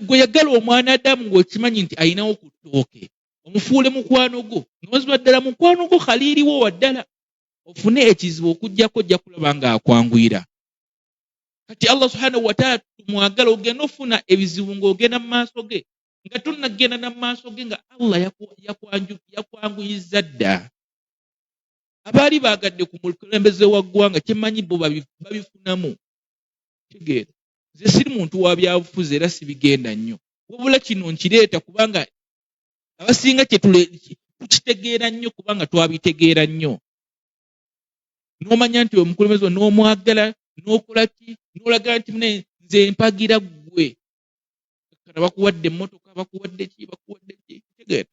Gwe yagala omwana Adamu ng'okimanyi nti ayinawo ku ttooke, omufuule mukwano gwo, n'oziba ddala mukwano gwo khaliiriwo waddala, ofune ekizibu okujjako ojja kulaba ng'akwanguyira. Kati Allah subhanahu wa ta'ala tumwagala, ogenda ofuna ebizibu ng'ogenda mu maaso ge, nga tonnagenda na maaso ge nga Allah yakwanguyizza dda. Abaali baagadde ku mukulembeze wa ggwanga kyemmanyi bo babifunamu. Tegeera, nze siri muntu wa byabufuzi era sibigenda nnyo, wabula kino nkireeta kubanga abasinga tukitegeera nnyo kubanga twabitegeera nnyo. N'omanya nti omukulembeze n'omwagala, n'okola ki? N'olaga nti nze mpagira ggwe. Kana bakuwadde emmotoka, bakuwadde ki? Tegeera,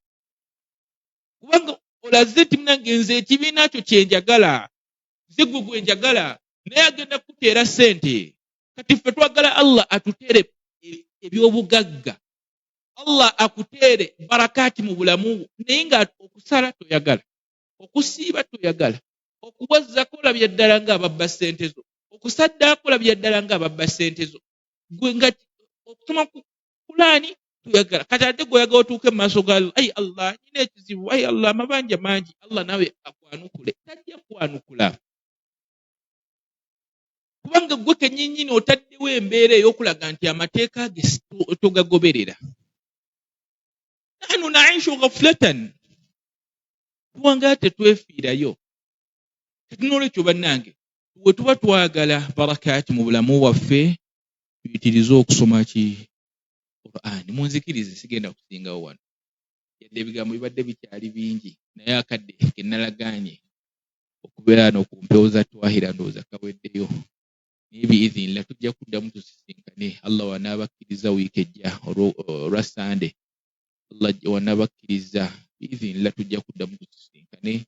kubanga olaze nti munange nze ekibiina kyo kyenjagala, nze gwe gwenjagala, naye agenda kuteera ssente. Kati ffe twagala Allah atuteere ebyobugagga, Allah akuteere barakaati mu bulamu, naye nga okusala toyagala, okusiiba toyagala, okuwazza kolabya ddala ng'ababba ssente zo, okusaddaako olabya ddala ng'ababba ssente zo, gwe nga okusoma Qur'ani tuyagala. Kati ate gw'oyagala otuuke mu maaso ga Allah, ayi Allah nyina ekizibu, ayi Allah amabanja mangi, Allah nawe akwanukule. Tajja kwanukula kubanga gwe kennyinnyini otaddewo embeera ey'okulaga nti amateeka ge togagoberera. Nahnu naishu ghaflatan, tuwanga tetwefiirayo. Kati n'olwekyo bannange, bwe tuba twagala barakaati mu bulamu bwaffe, tuyitirize okusoma ki? Qur'an. Munzikirize, sigenda kusingawo wano, yadde ebigambo bibadde bikyali bingi, naye akadde ke nalagaanye okubeera no ku mpewo za Twahira ndowooza kaweddeyo. biidhinillah tujja kuddamu tusisinkane Allah wanaabakkiriza wiiki ejja olwa Sande. Allah wanaabakkiriza biidhinillah tujja kuddamu tusisinkane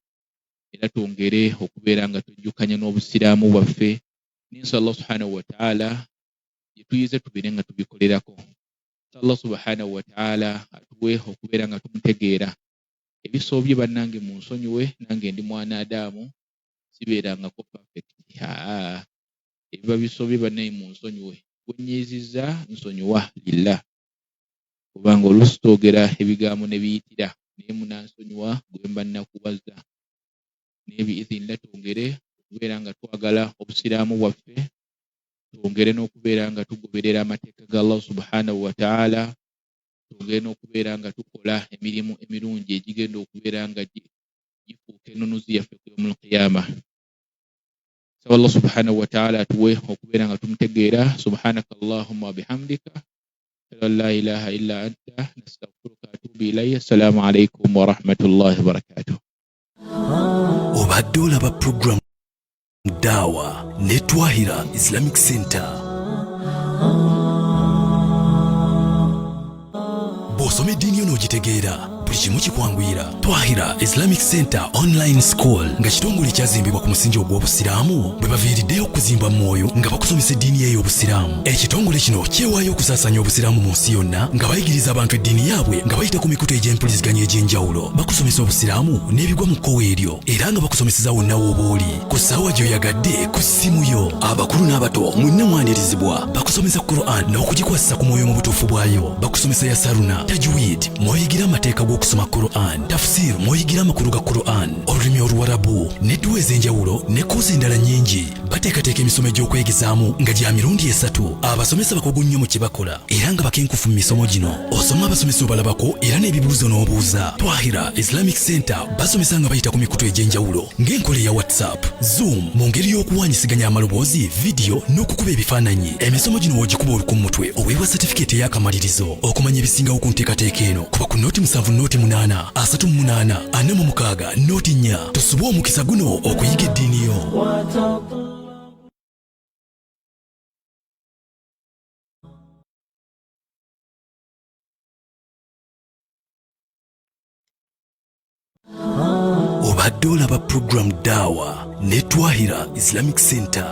era twongere okubeera nga tujjukanya n'obusiraamu bwaffe n'insa Allah subhanahu wa ta'ala gye tuyize tubeere nga tubikolerako. Allah subhanahu wa ta'ala atuwe okubeera nga tumutegeera ebisoobye bannange mu nsonyiwe nange ndi mwana Adamu sibeerangako perfect. Ebiba bisoobye bannaye mu nsonyiwe gwenyiizizza nsonyiwa lillah kubanga oluusi twogera ebigambo ne biyitira naye munansonyiwa gwe mba nakubaza. Naye biidhinillah twongere okubeera nga twagala obusiraamu bwaffe, twongere n'okubeera nga tugoberera amateeka ga Allah subhanahu wa ta'ala, twongere n'okubeera nga tukola emirimu emirungi egigenda okubeera nga gifuuka ennunuzi yaffe ku yawmul qiyamah. Saba Allah subhanahu wa ta'ala atuwe okubeera nga tumutegeera. Subhanaka Allahumma bihamdika la ilaha illa anta nastaghfiruka wa atubu ilayya. Assalamu alaykum wa rahmatullahi wa barakatuh. Obadde olaba program Dawa ne Twahira Islamic Center. Bw'osoma eddiini yo n'ogitegeera buli kimu kikwanguyira. Twahira Islamic Center Online School nga kitongole kyazimbibwa ku musingi ogw'obusiraamu bwe baviiriddeyo okuzimba mu mwoyo nga bakusomesa eddiini y'ey'obusiraamu. Ekitongole kino kyewaayo okusaasanya obusiraamu mu nsi yonna nga bayigiriza abantu eddiini yaabwe nga bayita ku mikutu egy'empuliziganya egy'enjawulo. Bakusomesa obusiraamu n'ebigwa mu kkowa eryo era nga bakusomeseza wonna w'oba oli ku ssaawa gy'oyagadde ku ssimu yo. Abakulu n'abato mwenna mwanirizibwa. Bakusomesa Quran n'okugikwasisa ku mwoyo mu butuufu bwayo. Bakusomesa Yasaruna, Tajwid, mwoyigira amateeka g'okusoma Quran, Tafsir, mwoyigira amakulu ga Quran, olulimi Oluwarabu n'edduwa ez'enjawulo ne koozi endala nnyingi. Bateekateeka emisomo egy'okwegezaamu nga gya mirundi 3. Abasomesa bakugu nnyo mu kye bakola era nga bakenkufu mu misomo gino. Osoma abasomesa obalabako era n'ebibuuzo n'obuuza. Twahira Islamic Center basomesa nga bayita ku mikutu egy'enjawulo ng'enkola ya WhatsApp, Zoom mu ngeri y'okuwanyisiganya amaloboozi, vidiyo n'okukuba ebifaananyi. Emisomo gino w'ogikuba olukummutwe oweebwa satifikeeti ey'akamalirizo. Okumanya ebisingawo ku nteekateeka eno kuba ku nooti 7, nooti 8, 38, 46, nooti 4. Tosubwa omukisa guno okuyiga eddiini yo. Obadde olaba program Dawa ne Twahira Islamic Center.